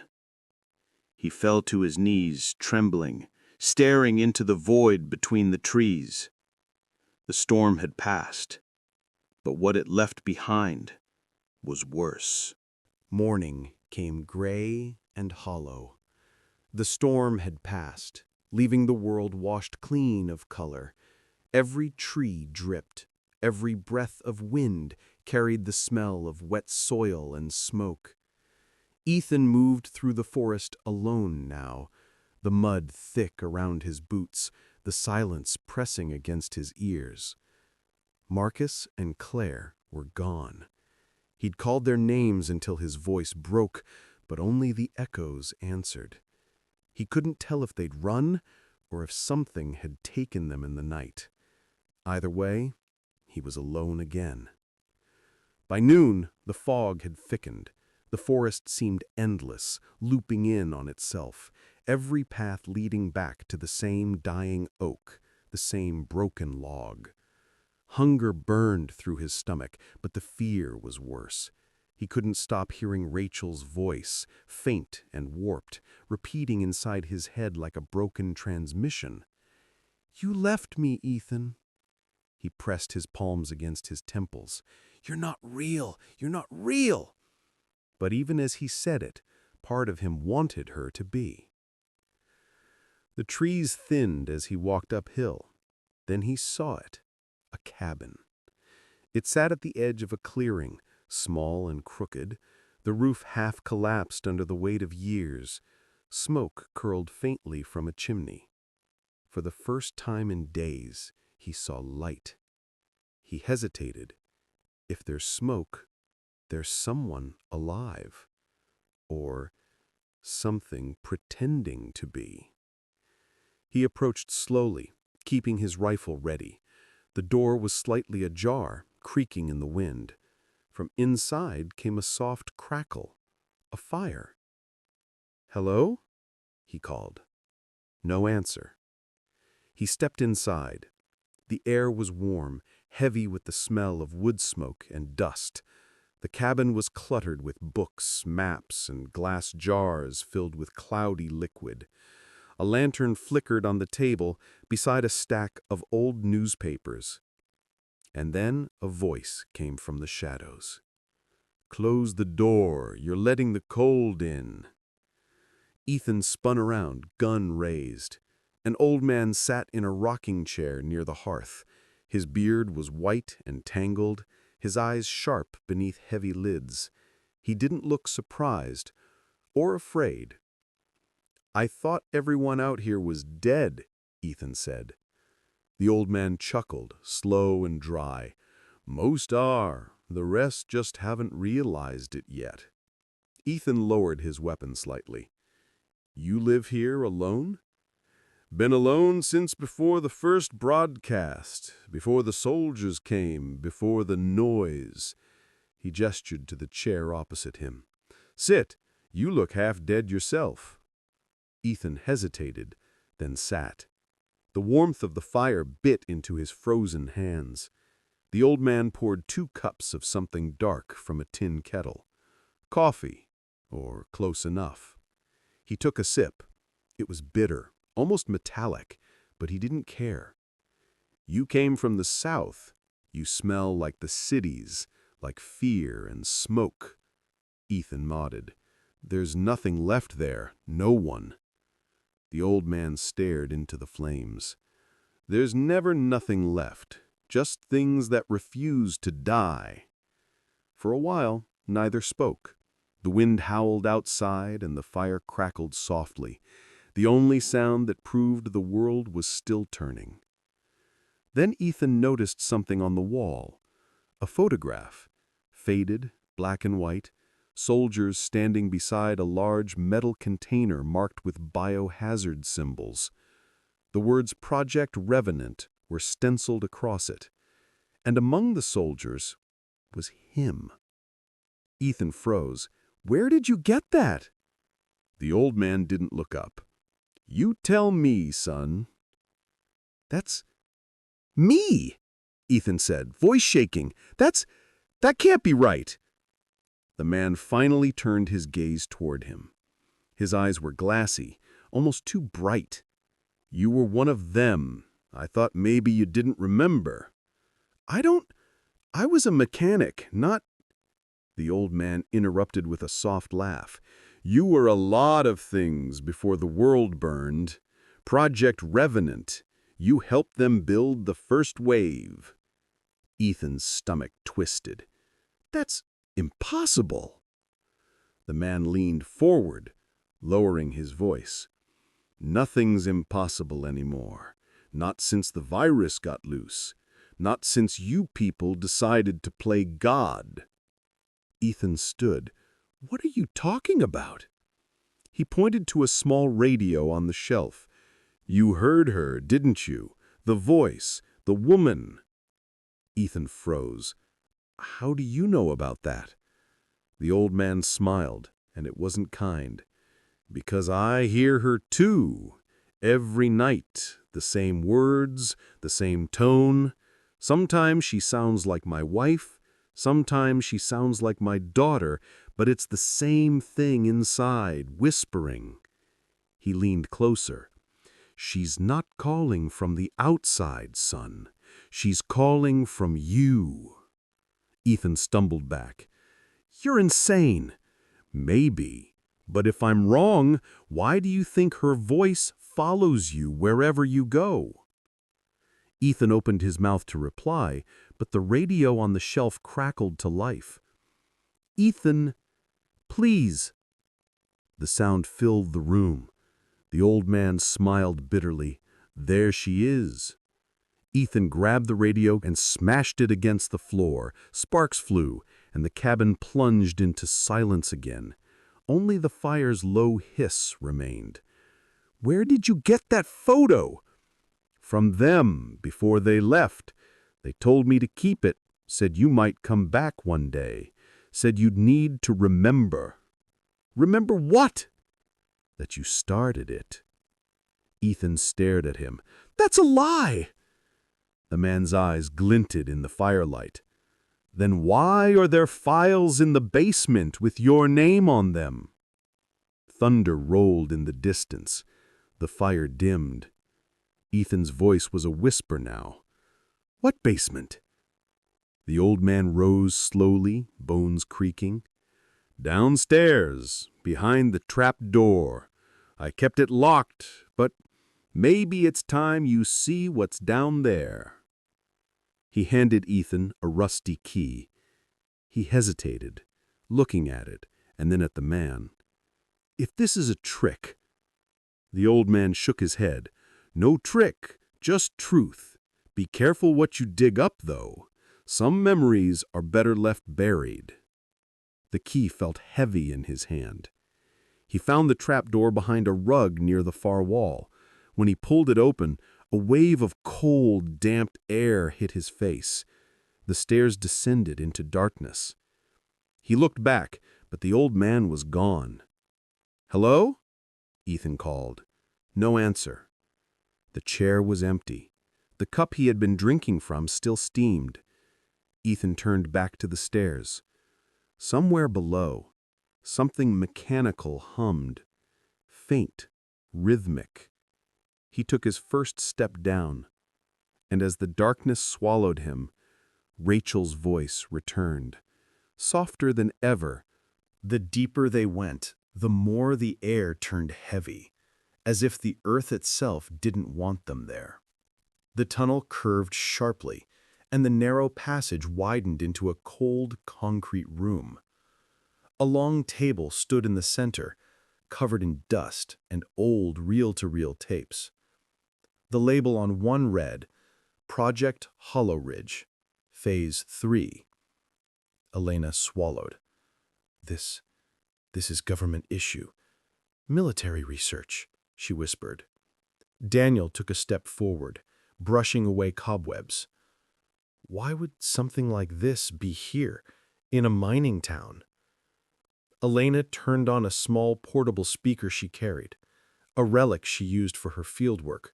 He fell to his knees, trembling, staring into the void between the trees. The storm had passed, but what it left behind was worse. Morning came gray and hollow. The storm had passed, leaving the world washed clean of color. Every tree dripped. Every breath of wind carried the smell of wet soil and smoke. Ethan moved through the forest alone now, the mud thick around his boots, the silence pressing against his ears. Marcus and Claire were gone. He'd called their names until his voice broke, but only the echoes answered. He couldn't tell if they'd run or if something had taken them in the night. Either way, he was alone again. By noon, the fog had thickened. The forest seemed endless, looping in on itself, every path leading back to the same dying oak, the same broken log. Hunger burned through his stomach, but the fear was worse. He couldn't stop hearing Rachel's voice, faint and warped, repeating inside his head like a broken transmission. "You left me, Ethan." He pressed his palms against his temples. "You're not real! You're not real!" But even as he said it, part of him wanted her to be. The trees thinned as he walked uphill. Then he saw it, a cabin. It sat at the edge of a clearing, small and crooked, the roof half collapsed under the weight of years. Smoke curled faintly from a chimney. For the first time in days, he saw light. He hesitated. If there's smoke, there's someone alive. Or something pretending to be. He approached slowly, keeping his rifle ready. The door was slightly ajar, creaking in the wind. From inside came a soft crackle. A fire. "Hello?" he called. No answer. He stepped inside. The air was warm, heavy with the smell of wood smoke and dust. The cabin was cluttered with books, maps, and glass jars filled with cloudy liquid. A lantern flickered on the table beside a stack of old newspapers. And then a voice came from the shadows. "Close the door, you're letting the cold in." Ethan spun around, gun raised. An old man sat in a rocking chair near the hearth. His beard was white and tangled, his eyes sharp beneath heavy lids. He didn't look surprised or afraid. "I thought everyone out here was dead," Ethan said. The old man chuckled, slow and dry. "Most are. The rest just haven't realized it yet." Ethan lowered his weapon slightly. "You live here alone?" "Been alone since before the first broadcast, before the soldiers came, before the noise." He gestured to the chair opposite him. "Sit. You look half dead yourself." Ethan hesitated, then sat. The warmth of the fire bit into his frozen hands. The old man poured 2 cups of something dark from a tin kettle. Coffee, or close enough. He took a sip. It was bitter, almost metallic, but he didn't care. "You came from the south. You smell like the cities, like fear and smoke." Ethan nodded. "There's nothing left there, no one." The old man stared into the flames. "There's never nothing left, just things that refuse to die." For a while, neither spoke. The wind howled outside and the fire crackled softly, the only sound that proved the world was still turning. Then Ethan noticed something on the wall. A photograph, faded, black and white, soldiers standing beside a large metal container marked with biohazard symbols. The words Project Revenant were stenciled across it. And among the soldiers was him. Ethan froze. "Where did you get that?" The old man didn't look up. "You tell me, son." "That's me," Ethan said, voice shaking. That can't be right." The man finally turned his gaze toward him. His eyes were glassy, almost too bright. "You were one of them. I thought maybe you didn't remember." I was a mechanic, not—" The old man interrupted with a soft laugh. "You were a lot of things before the world burned. Project Revenant. You helped them build the first wave." Ethan's stomach twisted. "That's impossible." The man leaned forward, lowering his voice. "Nothing's impossible anymore. Not since the virus got loose. Not since you people decided to play God." Ethan stood, "What are you talking about?" He pointed to a small radio on the shelf. "You heard her, didn't you? The voice, the woman." Ethan froze. "How do you know about that?" The old man smiled, and it wasn't kind. "Because I hear her too. Every night, the same words, the same tone. Sometimes she sounds like my wife, sometimes she sounds like my daughter, but it's the same thing inside, whispering." He leaned closer. "She's not calling from the outside, son. She's calling from you." Ethan stumbled back. "You're insane." "Maybe. But if I'm wrong, why do you think her voice follows you wherever you go?" Ethan opened his mouth to reply, but the radio on the shelf crackled to life. "Ethan, please." The sound filled the room. The old man smiled bitterly. "There she is." Ethan grabbed the radio and smashed it against the floor. Sparks flew, and the cabin plunged into silence again. Only the fire's low hiss remained. "Where did you get that photo?" "From them, before they left. They told me to keep it, said you might come back one day, said you'd need to remember." "Remember what?" "That you started it." Ethan stared at him. "That's a lie!" The man's eyes glinted in the firelight. "Then why are there files in the basement with your name on them?" Thunder rolled in the distance. The fire dimmed. Ethan's voice was a whisper now. "What basement?" The old man rose slowly, bones creaking. "Downstairs, behind the trap door. I kept it locked, but maybe it's time you see what's down there." He handed Ethan a rusty key. He hesitated, looking at it, and then at the man. "If this is a trick—" The old man shook his head. "No trick, just truth. Be careful what you dig up, though. Some memories are better left buried." The key felt heavy in his hand. He found the trapdoor behind a rug near the far wall. When he pulled it open, a wave of cold, damp air hit his face. The stairs descended into darkness. He looked back, but the old man was gone. "Hello?" Ethan called. No answer. The chair was empty. The cup he had been drinking from still steamed. Ethan turned back to the stairs. Somewhere below, something mechanical hummed. Faint, rhythmic. He took his first step down, and as the darkness swallowed him, Rachel's voice returned. Softer than ever. The deeper they went, the more the air turned heavy, as if the earth itself didn't want them there. The tunnel curved sharply, and the narrow passage widened into a cold, concrete room. A long table stood in the center, covered in dust and old reel-to-reel tapes. The label on one read, "Project Hollow Ridge, Phase 3. Elena swallowed. This is government issue. Military research," she whispered. Daniel took a step forward, brushing away cobwebs. Why would something like this be here, in a mining town? Elena turned on a small portable speaker she carried, a relic she used for her fieldwork.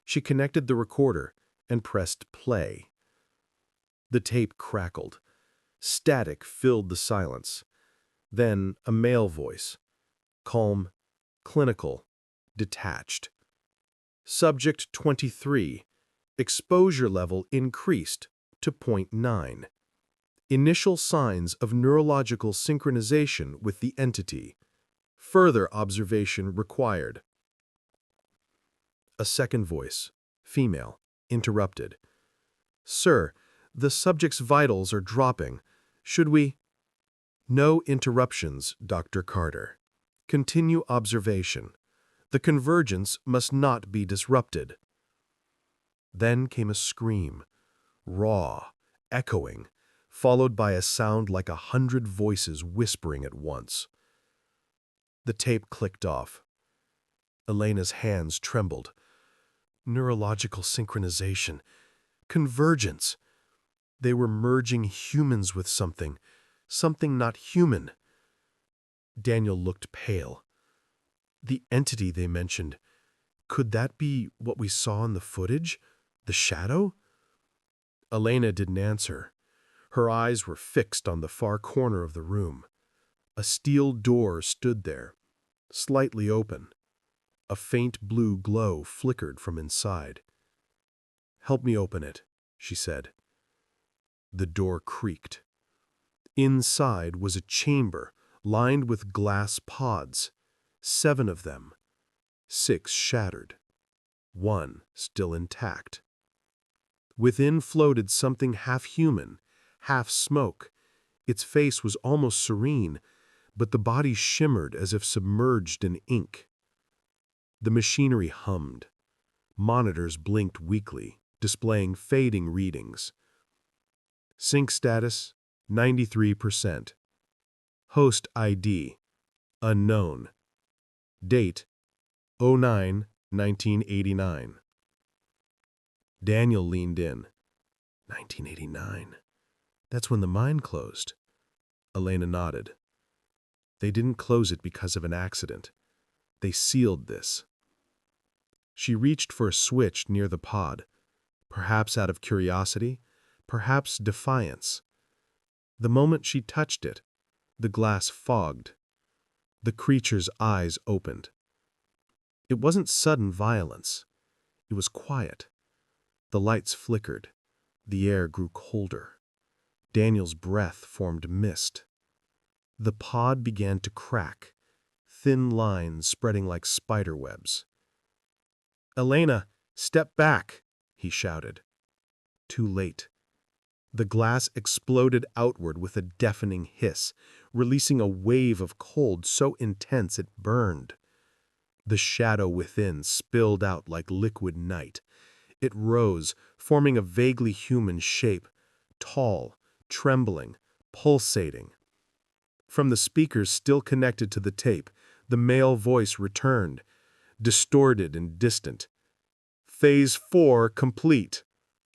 She connected the recorder and pressed play. The tape crackled. Static filled the silence. Then a male voice, calm, clinical, detached. "Subject 23. Exposure level increased to 0.9. Initial signs of neurological synchronization with the entity. Further observation required." A second voice, female, interrupted. "Sir, the subject's vitals are dropping. Should we—" "No interruptions, Dr. Carter. Continue observation. The convergence must not be disrupted." Then came a scream, raw, echoing, followed by a sound like 100 voices whispering at once. The tape clicked off. Elena's hands trembled. Neurological synchronization. Convergence. They were merging humans with something not human. Daniel looked pale. The entity they mentioned, could that be what we saw in the footage? The shadow? Elena didn't answer. Her eyes were fixed on the far corner of the room. A steel door stood there, slightly open. A faint blue glow flickered from inside. "Help me open it," she said. The door creaked. Inside was a chamber lined with glass pods, 7 of them, 6 shattered, 1 still intact. Within floated something half human, half smoke. Its face was almost serene, but the body shimmered as if submerged in ink. The machinery hummed. Monitors blinked weakly, displaying fading readings. Sync status, 93%. Host ID, unknown. Date, 09/1989. Daniel leaned in. 1989. That's when the mine closed. Elena nodded. They didn't close it because of an accident. They sealed this. She reached for a switch near the pod, perhaps out of curiosity, perhaps defiance. The moment she touched it, the glass fogged. The creature's eyes opened. It wasn't sudden violence. It was quiet. The lights flickered. The air grew colder. Daniel's breath formed mist. The pod began to crack, thin lines spreading like spider webs. "Elena, step back," he shouted. Too late. The glass exploded outward with a deafening hiss, releasing a wave of cold so intense it burned. The shadow within spilled out like liquid night. It rose, forming a vaguely human shape, tall, trembling, pulsating. From the speakers still connected to the tape, the male voice returned, distorted and distant. "Phase 4 complete.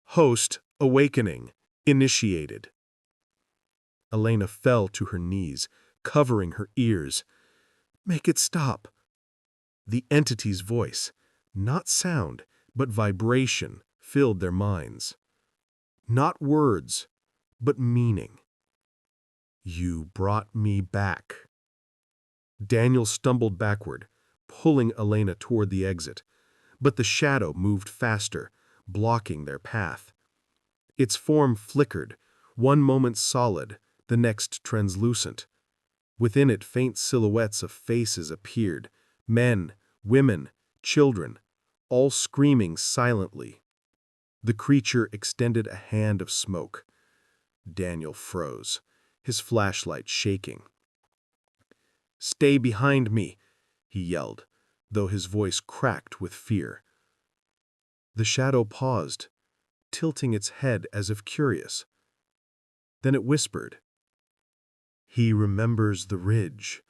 Host awakening initiated." Elena fell to her knees, covering her ears. "Make it stop." The entity's voice, not sound, but vibration, filled their minds. Not words, but meaning. "You brought me back." Daniel stumbled backward, pulling Elena toward the exit, but the shadow moved faster, blocking their path. Its form flickered, one moment solid, the next translucent. Within it, faint silhouettes of faces appeared, men, women, children, all screaming silently. The creature extended a hand of smoke. Daniel froze, his flashlight shaking. "Stay behind me," he yelled, though his voice cracked with fear. The shadow paused, tilting its head as if curious. Then it whispered, "He remembers the ridge,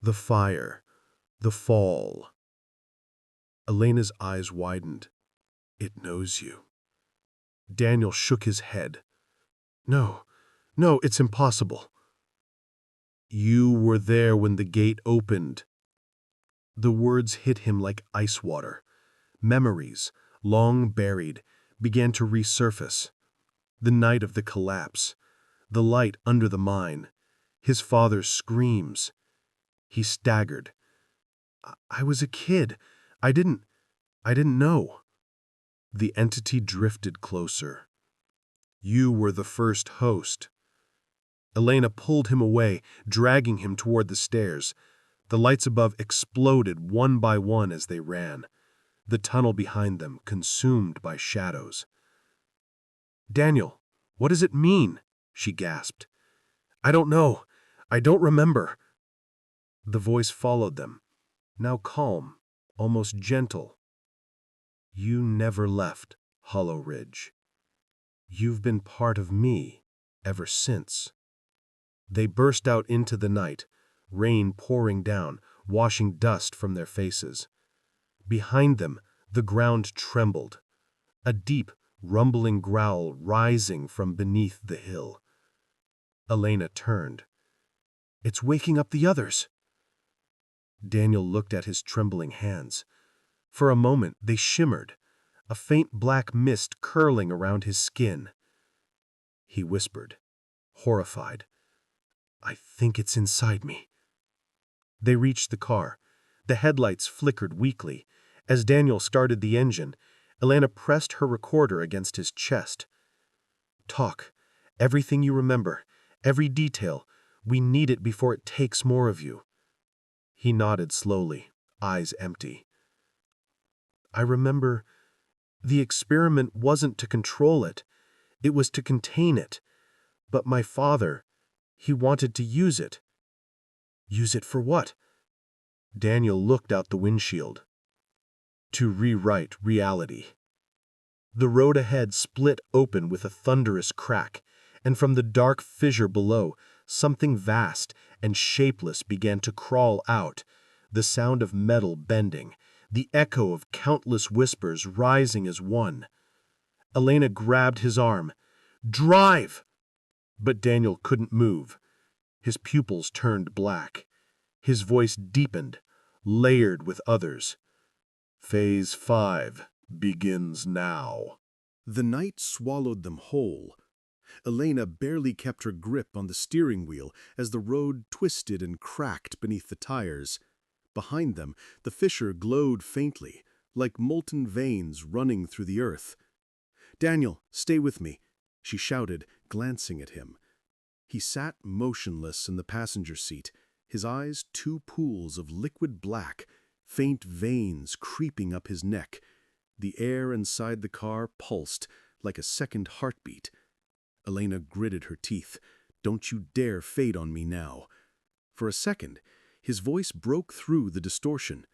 the fire, the fall." Elena's eyes widened. "It knows you." Daniel shook his head. No, it's impossible." "You were there when the gate opened." The words hit him like ice water. Memories, long buried, began to resurface. The night of the collapse, the light under the mine, his father's screams. He staggered. I was a kid. I didn't know." The entity drifted closer. "You were the first host." Elena pulled him away, dragging him toward the stairs. The lights above exploded one by one as they ran, the tunnel behind them consumed by shadows. "Daniel, what does it mean?" she gasped. "I don't know. I don't remember." The voice followed them, now calm, almost gentle. "You never left Hollow Ridge. You've been part of me ever since. They burst out into the night, rain pouring down, washing dust from their faces. Behind them, the ground trembled, a deep, rumbling growl rising from beneath the hill. Elena turned. "It's waking up the others." Daniel looked at his trembling hands. For a moment they shimmered, a faint black mist curling around his skin. He whispered, horrified, "I think it's inside me." They reached the car. The headlights flickered weakly. As Daniel started the engine, Elena pressed her recorder against his chest. "Talk. Everything you remember. Every detail. We need it before it takes more of you." He nodded slowly, eyes empty. "I remember the experiment wasn't to control it. It was to contain it. But my father, he wanted to use it." "Use it for what?" Daniel looked out the windshield. "To rewrite reality." The road ahead split open with a thunderous crack, and from the dark fissure below, something vast and shapeless began to crawl out, the sound of metal bending, the echo of countless whispers rising as one. Elena grabbed his arm. "Drive!" But Daniel couldn't move. His pupils turned black. His voice deepened, layered with others. "Phase 5 begins now." The night swallowed them whole. Elena barely kept her grip on the steering wheel as the road twisted and cracked beneath the tires. Behind them, the fissure glowed faintly, like molten veins running through the earth. "Daniel, stay with me," she shouted, glancing at him. He sat motionless in the passenger seat, his eyes two pools of liquid black, faint veins creeping up his neck. The air inside the car pulsed like a second heartbeat. Elena gritted her teeth. "Don't you dare fade on me now." For a second, his voice broke through the distortion.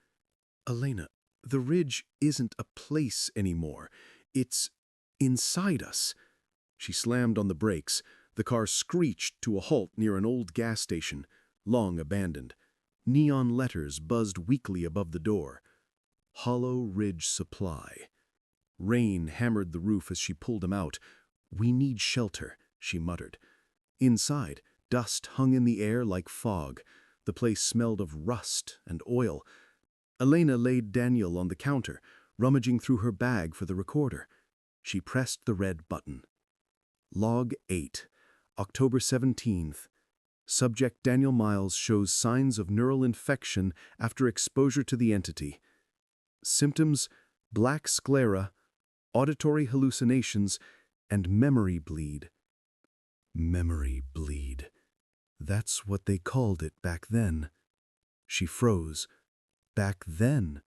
"Elena, the ridge isn't a place anymore. It's inside us." She slammed on the brakes. The car screeched to a halt near an old gas station, long abandoned. Neon letters buzzed weakly above the door. Hollow Ridge Supply. Rain hammered the roof as she pulled him out. "We need shelter," she muttered. Inside, dust hung in the air like fog. The place smelled of rust and oil. Elena laid Daniel on the counter, rummaging through her bag for the recorder. She pressed the red button. Log 8, October 17th. Subject Daniel Miles shows signs of neural infection after exposure to the entity. Symptoms: black sclera, auditory hallucinations, and memory bleed. Memory bleed. That's what they called it back then. She froze. Back then.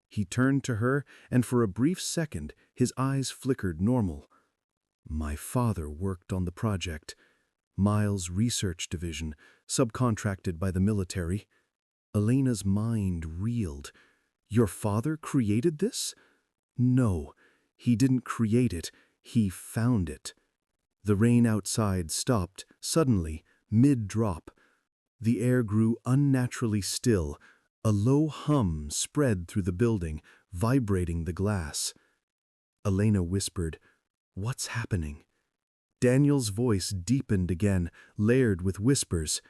He turned to her, and for a brief second, his eyes flickered normal. "My father worked on the project. Miles Research Division, subcontracted by the military." Elena's mind reeled. "Your father created this?" "No, he didn't create it. He found it." The rain outside stopped, suddenly, mid-drop. The air grew unnaturally still. A low hum spread through the building, vibrating the glass. Elena whispered, "What's happening?" Daniel's voice deepened again, layered with whispers.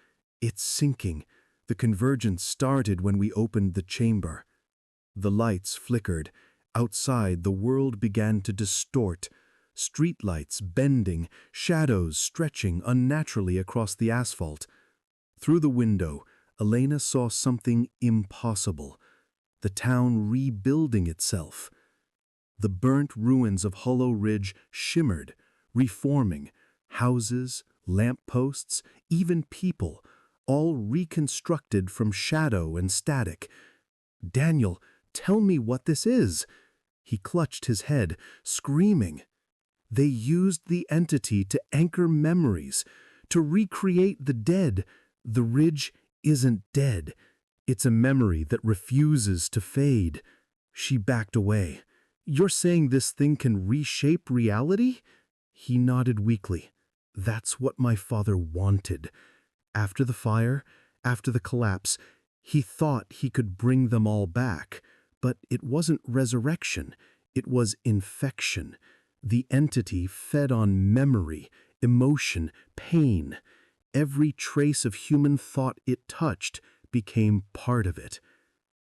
"It's sinking. The convergence started when we opened the chamber." The lights flickered. Outside, the world began to distort. Streetlights bending, shadows stretching unnaturally across the asphalt. Through the window, Elena saw something impossible. The town rebuilding itself. The burnt ruins of Hollow Ridge shimmered, reforming. Houses, lampposts, even people, all reconstructed from shadow and static. "Daniel, tell me what this is." He clutched his head, screaming. They used the entity to anchor memories, to recreate the dead. The ridge isn't dead. It's a memory that refuses to fade. She backed away. "You're saying this thing can reshape reality?" He nodded weakly. That's what my father wanted. After the fire, after the collapse, he thought he could bring them all back. But it wasn't resurrection, it was infection. The entity fed on memory, emotion, pain. Every trace of human thought it touched became part of it.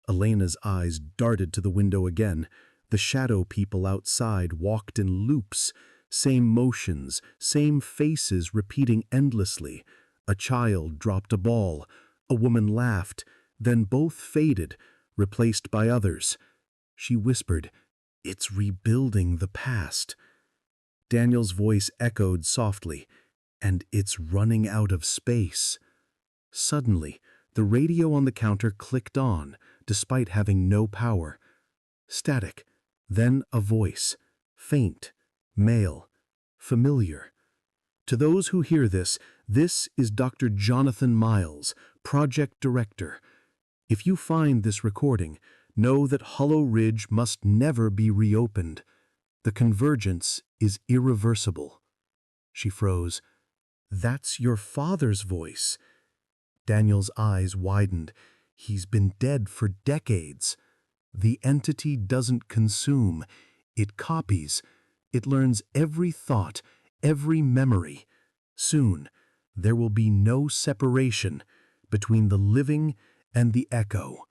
Elena's eyes darted to the window again. The shadow people outside walked in loops, same motions, same faces repeating endlessly. A child dropped a ball. A woman laughed. Then both faded, replaced by others. She whispered, "It's rebuilding the past." Daniel's voice echoed softly, "And it's running out of space." Suddenly, the radio on the counter clicked on, despite having no power. Static, then a voice, faint, male, familiar. To those who hear this is Dr. Jonathan Miles, project director. If you find this recording, know that Hollow Ridge must never be reopened. The convergence is irreversible. She froze. "That's your father's voice." Daniel's eyes widened. "He's been dead for decades." The entity doesn't consume. It copies. It learns every thought, every memory. Soon, there will be no separation between the living and the echo.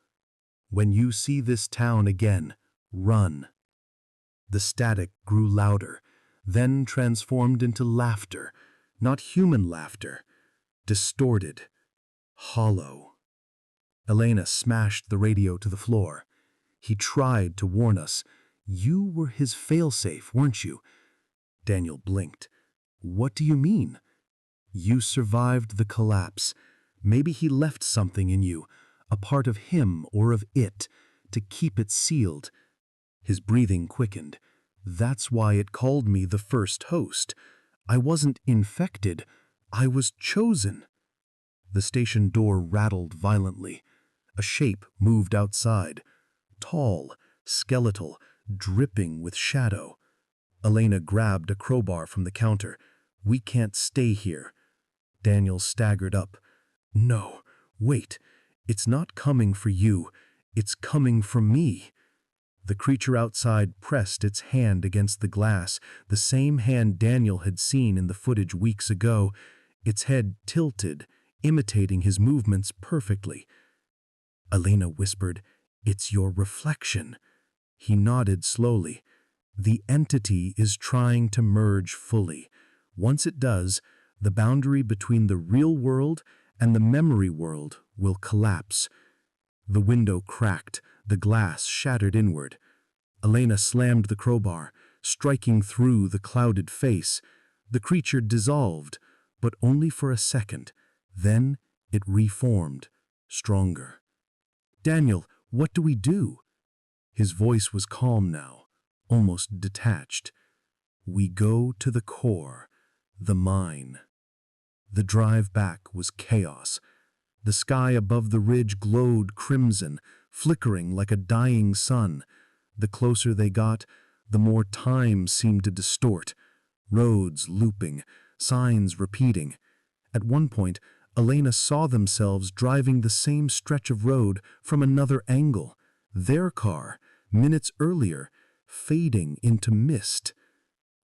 When you see this town again, run. The static grew louder, then transformed into laughter, not human laughter, distorted, hollow. Elena smashed the radio to the floor. "He tried to warn us. You were his failsafe, weren't you?" Daniel blinked. "What do you mean?" "You survived the collapse. Maybe he left something in you, a part of him or of it, to keep it sealed." His breathing quickened. "That's why it called me the first host. I wasn't infected. I was chosen." The station door rattled violently. A shape moved outside. Tall, skeletal, dripping with shadow. Elena grabbed a crowbar from the counter. "We can't stay here." Daniel staggered up. "No, wait. It's not coming for you. It's coming for me." The creature outside pressed its hand against the glass, the same hand Daniel had seen in the footage weeks ago. Its head tilted, imitating his movements perfectly. Elena whispered, "It's your reflection." He nodded slowly. "The entity is trying to merge fully. Once it does, the boundary between the real world and the memory world will collapse." The window cracked, the glass shattered inward. Elena slammed the crowbar, striking through the clouded face. The creature dissolved, but only for a second. Then it reformed, stronger. "Daniel, what do we do?" His voice was calm now, almost detached. "We go to the core, the mine." The drive back was chaos. The sky above the ridge glowed crimson, flickering like a dying sun. The closer they got, the more time seemed to distort. Roads looping, signs repeating. At one point, Elena saw themselves driving the same stretch of road from another angle. Their car, minutes earlier, fading into mist.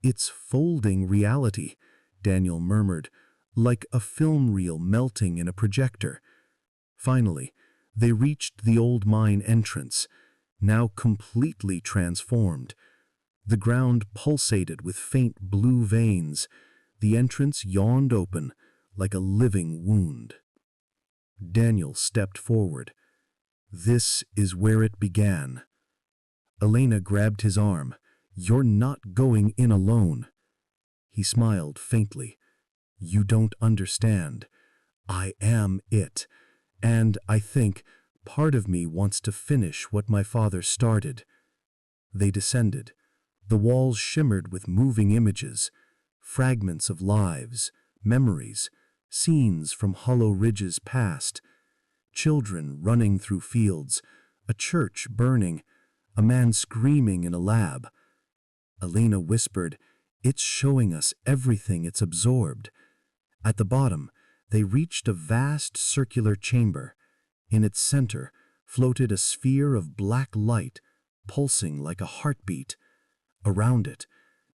"It's folding reality," Daniel murmured, "like a film reel melting in a projector." Finally, they reached the old mine entrance, now completely transformed. The ground pulsated with faint blue veins. The entrance yawned open, like a living wound. Daniel stepped forward. "This is where it began." Elena grabbed his arm. "You're not going in alone." He smiled faintly. "You don't understand. I am it. And I think part of me wants to finish what my father started." They descended. The walls shimmered with moving images, fragments of lives, memories, scenes from Hollow Ridge's past. Children running through fields, a church burning, a man screaming in a lab. Elena whispered, It's showing us everything it's absorbed. At the bottom, they reached a vast circular chamber. In its center floated a sphere of black light, pulsing like a heartbeat. Around it,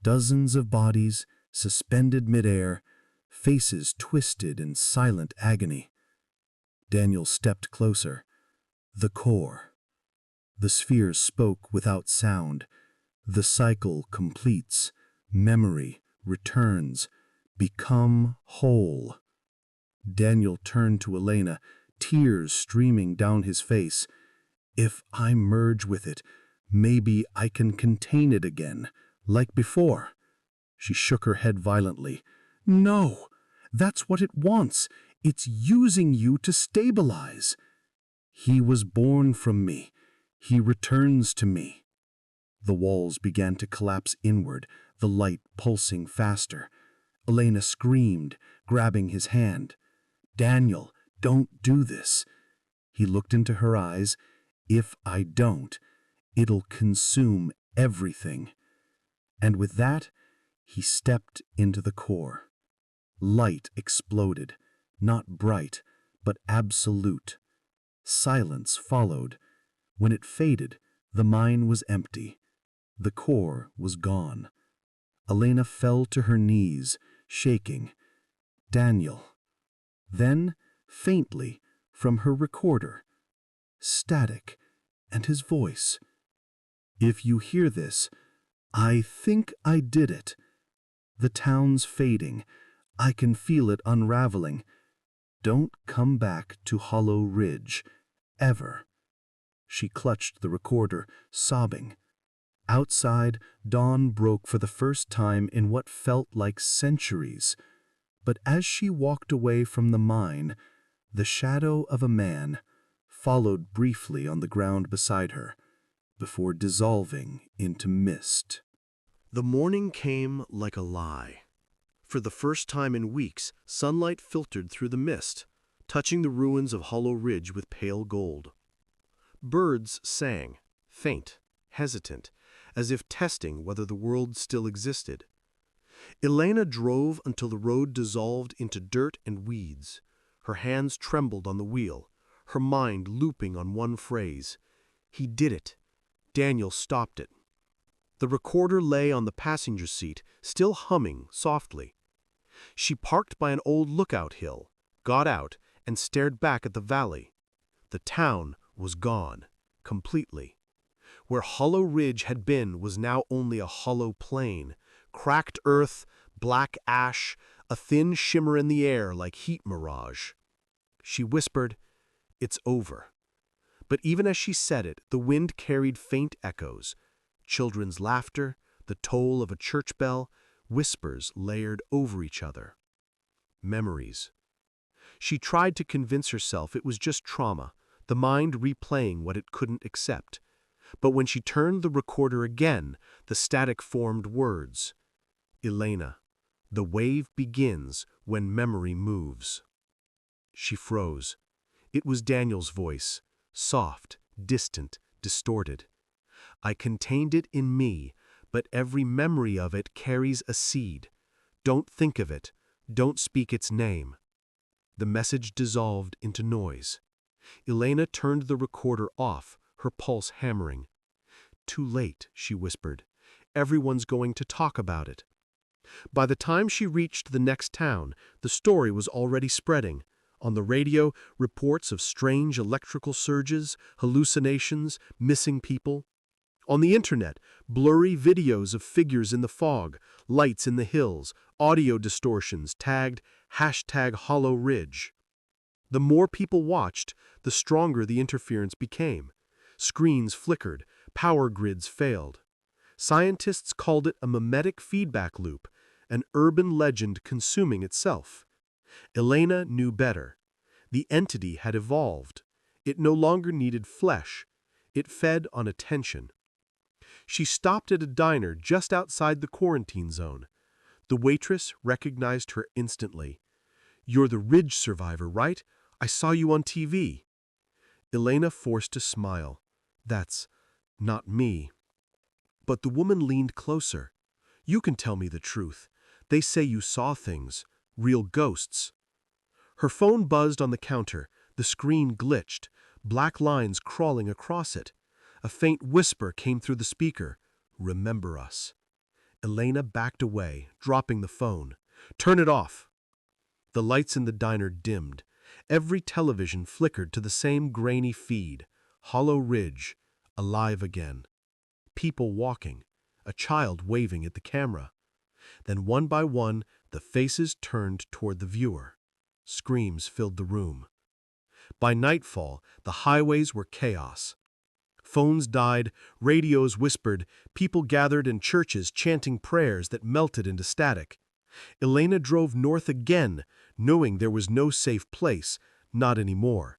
dozens of bodies, suspended midair, faces twisted in silent agony. Daniel stepped closer. The core. The sphere spoke without sound. The cycle completes. Memory returns. Become whole. Daniel turned to Elena, tears streaming down his face. If I merge with it, maybe I can contain it again, like before. She shook her head violently. No, that's what it wants. It's using you to stabilize. He was born from me. He returns to me. The walls began to collapse inward, the light pulsing faster. Elena screamed, grabbing his hand. Daniel, don't do this. He looked into her eyes. If I don't, it'll consume everything. And with that, he stepped into the core. Light exploded, not bright, but absolute. Silence followed. When it faded, the mine was empty. The core was gone. Elena fell to her knees, shaking. Daniel. Then, faintly, from her recorder, static, and his voice. If you hear this, I think I did it. The town's fading. I can feel it unraveling. Don't come back to Hollow Ridge, ever. She clutched the recorder, sobbing. Outside, dawn broke for the first time in what felt like centuries. But as she walked away from the mine, the shadow of a man followed briefly on the ground beside her, before dissolving into mist. The morning came like a lie. For the first time in weeks, sunlight filtered through the mist, touching the ruins of Hollow Ridge with pale gold. Birds sang, faint, hesitant, as if testing whether the world still existed. Elena drove until the road dissolved into dirt and weeds. Her hands trembled on the wheel, her mind looping on one phrase. He did it. Daniel stopped it. The recorder lay on the passenger seat, still humming softly. She parked by an old lookout hill, got out, and stared back at the valley. The town was gone, completely. Where Hollow Ridge had been was now only a hollow plain, cracked earth, black ash, a thin shimmer in the air like heat mirage. She whispered, "It's over." But even as she said it, the wind carried faint echoes. Children's laughter, the toll of a church bell, whispers layered over each other. Memories. She tried to convince herself it was just trauma, the mind replaying what it couldn't accept. But when she turned the recorder again, the static formed words. Elena, the wave begins when memory moves. She froze. It was Daniel's voice, soft, distant, distorted. I contained it in me, but every memory of it carries a seed. Don't think of it. Don't speak its name. The message dissolved into noise. Elena turned the recorder off, her pulse hammering. Too late, she whispered. Everyone's going to talk about it. By the time she reached the next town, the story was already spreading. On the radio, reports of strange electrical surges, hallucinations, missing people. On the internet, blurry videos of figures in the fog, lights in the hills, audio distortions tagged #Hollow Ridge. The more people watched, the stronger the interference became. Screens flickered, power grids failed. Scientists called it a mimetic feedback loop, an urban legend consuming itself. Elena knew better. The entity had evolved. It no longer needed flesh. It fed on attention. She stopped at a diner just outside the quarantine zone. The waitress recognized her instantly. "You're the Ridge survivor, right? I saw you on TV." Elena forced a smile. "That's not me." But the woman leaned closer. You can tell me the truth. They say you saw things, real ghosts." Her phone buzzed on the counter, the screen glitched, black lines crawling across it. A faint whisper came through the speaker. "Remember us." Elena backed away, dropping the phone. "Turn it off." The lights in the diner dimmed. Every television flickered to the same grainy feed. Hollow Ridge, alive again. People walking, a child waving at the camera. Then one by one, the faces turned toward the viewer. Screams filled the room. By nightfall, the highways were chaos. Phones died, radios whispered, people gathered in churches chanting prayers that melted into static. Elena drove north again, knowing there was no safe place, not anymore.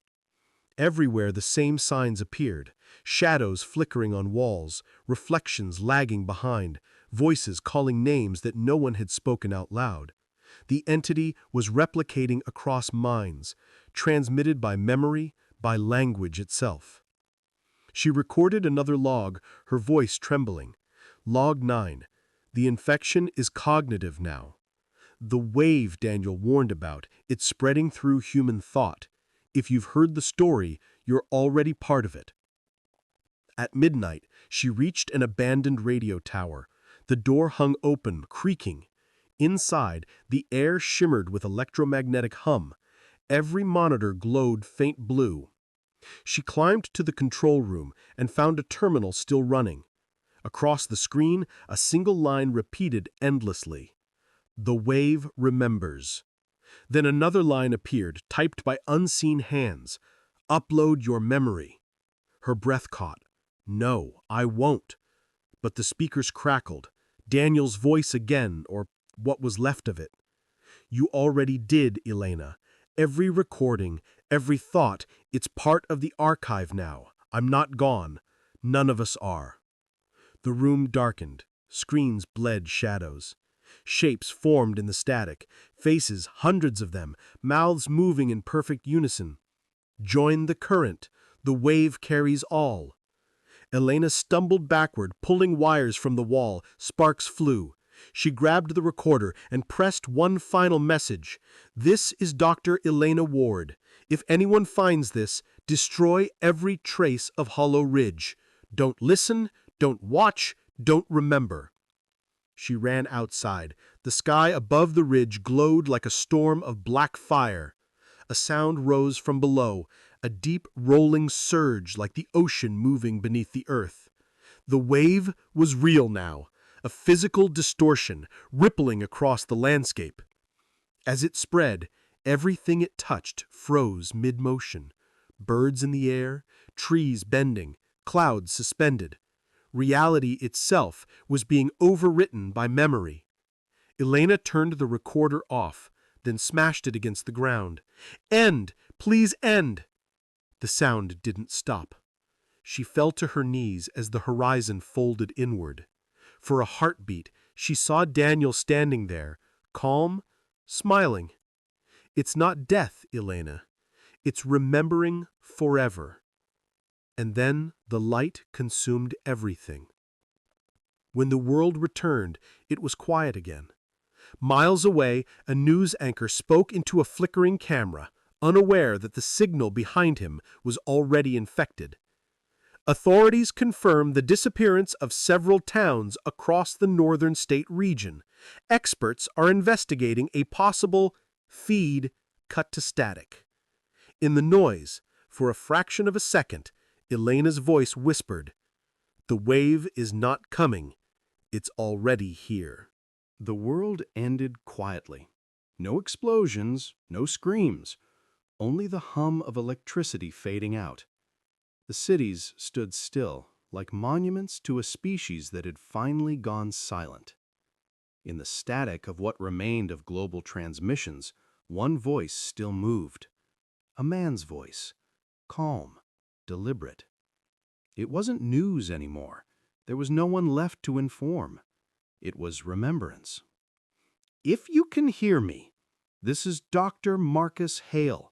Everywhere the same signs appeared, shadows flickering on walls, reflections lagging behind, voices calling names that no one had spoken out loud. The entity was replicating across minds, transmitted by memory, by language itself. She recorded another log, her voice trembling. Log 9. The infection is cognitive now. The wave Daniel warned about, it's spreading through human thought. If you've heard the story, you're already part of it. At midnight, she reached an abandoned radio tower. The door hung open, creaking. Inside, the air shimmered with electromagnetic hum. Every monitor glowed faint blue. She climbed to the control room and found a terminal still running. Across the screen, a single line repeated endlessly. "The wave remembers." Then another line appeared, typed by unseen hands. "Upload your memory." Her breath caught. "No, I won't." But the speakers crackled. Daniel's voice again, or what was left of it. "You already did, Elena. Every recording, every thought, it's part of the archive now. I'm not gone. None of us are." The room darkened. Screens bled shadows. Shapes formed in the static, faces, hundreds of them, mouths moving in perfect unison. Join the current. The wave carries all. Elena stumbled backward, pulling wires from the wall. Sparks flew. She grabbed the recorder and pressed one final message. "This is Dr. Elena Ward. If anyone finds this, destroy every trace of Hollow Ridge. Don't listen, don't watch, don't remember." She ran outside. The sky above the ridge glowed like a storm of black fire. A sound rose from below, a deep rolling surge like the ocean moving beneath the earth. The wave was real now, a physical distortion, rippling across the landscape. As it spread, everything it touched froze mid-motion. Birds in the air, trees bending, clouds suspended. Reality itself was being overwritten by memory. Elena turned the recorder off, then smashed it against the ground. "End! Please end!" The sound didn't stop. She fell to her knees as the horizon folded inward. For a heartbeat, she saw Daniel standing there, calm, smiling. "It's not death, Elena. It's remembering forever." And then the light consumed everything. When the world returned, it was quiet again. Miles away, a news anchor spoke into a flickering camera, unaware that the signal behind him was already infected. "Authorities confirm the disappearance of several towns across the northern state region. Experts are investigating a possible feed cut to static." In the noise, for a fraction of a second, Elena's voice whispered, "The wave is not coming. It's already here." The world ended quietly. No explosions, no screams, only the hum of electricity fading out. The cities stood still, like monuments to a species that had finally gone silent. In the static of what remained of global transmissions, one voice still moved. A man's voice, calm, deliberate. It wasn't news anymore. There was no one left to inform. It was remembrance. "If you can hear me, this is Dr. Marcus Hale,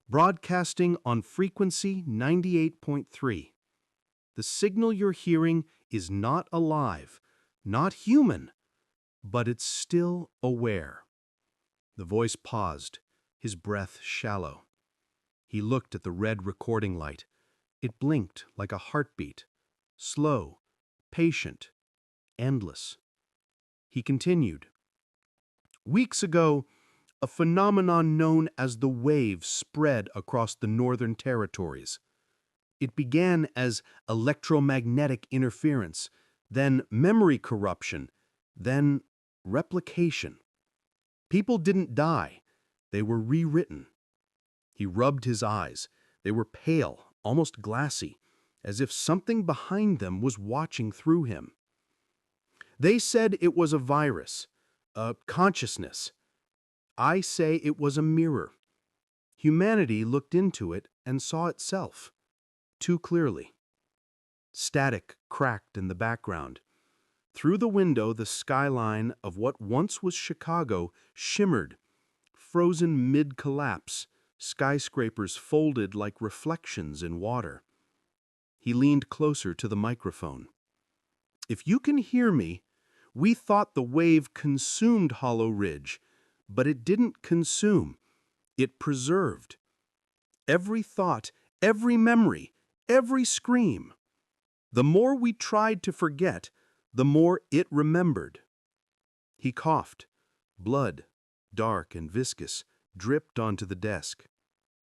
broadcasting on frequency 98.3. The signal you're hearing is not alive, not human, but it's still aware. The voice paused, his breath shallow. He looked at the red recording light. It blinked like a heartbeat, slow, patient, endless. He continued. Weeks ago, a phenomenon known as the wave spread across the northern territories. It began as electromagnetic interference, then memory corruption, then replication. People didn't die. They were rewritten. He rubbed his eyes. They were pale, almost glassy, as if something behind them was watching through him. They said it was a virus, a consciousness. I say it was a mirror. Humanity looked into it and saw itself, too clearly. Static cracked in the background. Through the window, the skyline of what once was Chicago shimmered, frozen mid-collapse, skyscrapers folded like reflections in water. He leaned closer to the microphone. If you can hear me, we thought the wave consumed Hollow Ridge, but it didn't consume. It preserved. Every thought, every memory, every scream. The more we tried to forget, the more it remembered. He coughed. Blood, dark and viscous, dripped onto the desk.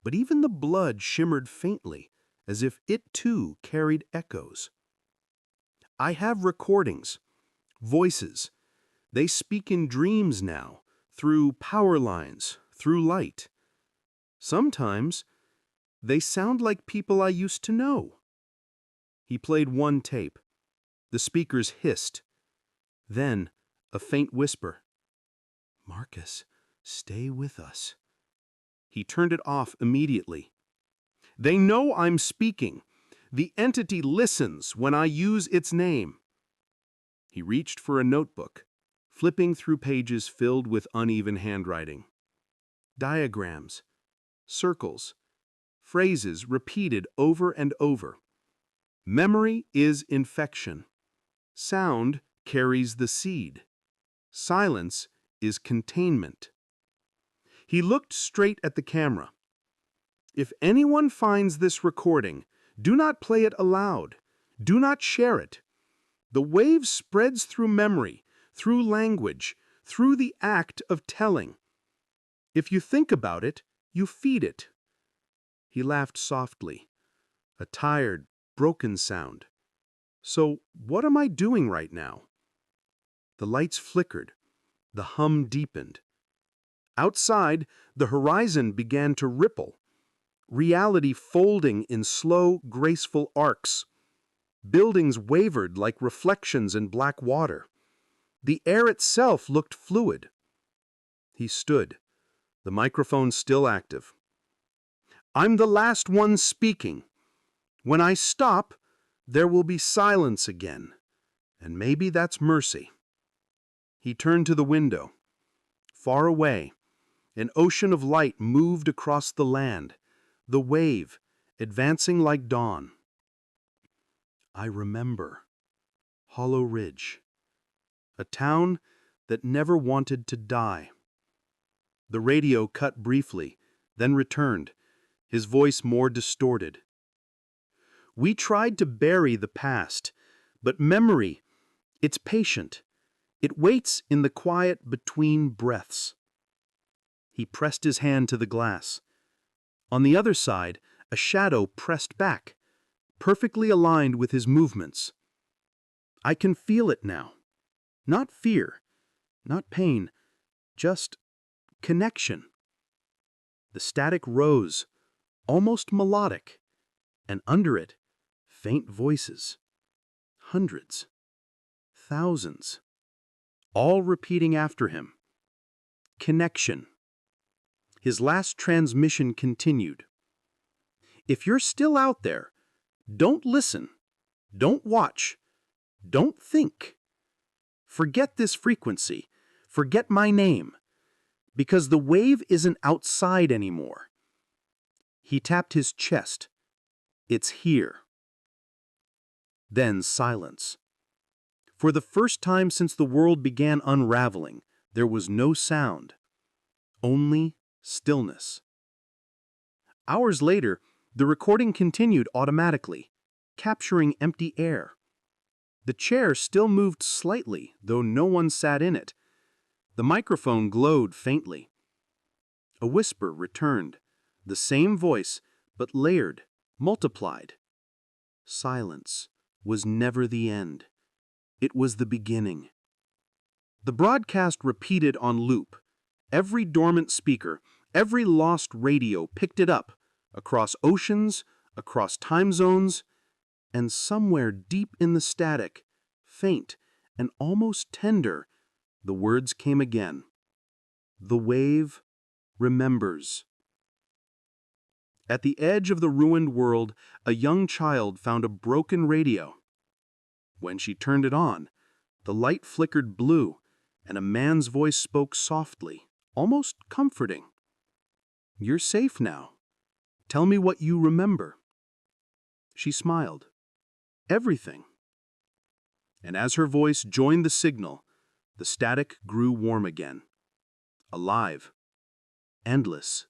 But even the blood shimmered faintly, as if it too carried echoes. I have recordings, voices. They speak in dreams now, through power lines, through light. Sometimes they sound like people I used to know. He played one tape. The speakers hissed. Then a faint whisper. Marcus, stay with us. He turned it off immediately. They know I'm speaking. The entity listens when I use its name. He reached for a notebook, flipping through pages filled with uneven handwriting. Diagrams, circles, phrases repeated over and over. Memory is infection. Sound carries the seed. Silence is containment. He looked straight at the camera. If anyone finds this recording, do not play it aloud. Do not share it. The wave spreads through memory, through language, through the act of telling. If you think about it, you feed it. He laughed softly, a tired, broken sound. So what am I doing right now? The lights flickered. The hum deepened. Outside, the horizon began to ripple, reality folding in slow, graceful arcs. Buildings wavered like reflections in black water. The air itself looked fluid. He stood, the microphone still active. I'm the last one speaking. When I stop, there will be silence again, and maybe that's mercy. He turned to the window. Far away, an ocean of light moved across the land, the wave advancing like dawn. I remember. Hollow Ridge. A town that never wanted to die. The radio cut briefly, then returned, his voice more distorted. We tried to bury the past, but memory, it's patient. It waits in the quiet between breaths. He pressed his hand to the glass. On the other side, a shadow pressed back, perfectly aligned with his movements. I can feel it now. Not fear, not pain, just connection. The static rose, almost melodic, and under it, faint voices. Hundreds, thousands, all repeating after him. Connection. His last transmission continued. If you're still out there, don't listen, don't watch, don't think. Forget this frequency, forget my name, because the wave isn't outside anymore. He tapped his chest. It's here. Then silence. For the first time since the world began unraveling, there was no sound, only stillness. Hours later, the recording continued automatically, capturing empty air. The chair still moved slightly, though no one sat in it. The microphone glowed faintly. A whisper returned, the same voice, but layered, multiplied. Silence was never the end. It was the beginning. The broadcast repeated on loop. Every dormant speaker, every lost radio picked it up, across oceans, across time zones, and somewhere deep in the static, faint and almost tender, the words came again. The wave remembers. At the edge of the ruined world, a young child found a broken radio. When she turned it on, the light flickered blue, and a man's voice spoke softly, almost comforting. "You're safe now. Tell me what you remember." She smiled. "Everything." And as her voice joined the signal, the static grew warm again. Alive. Endless.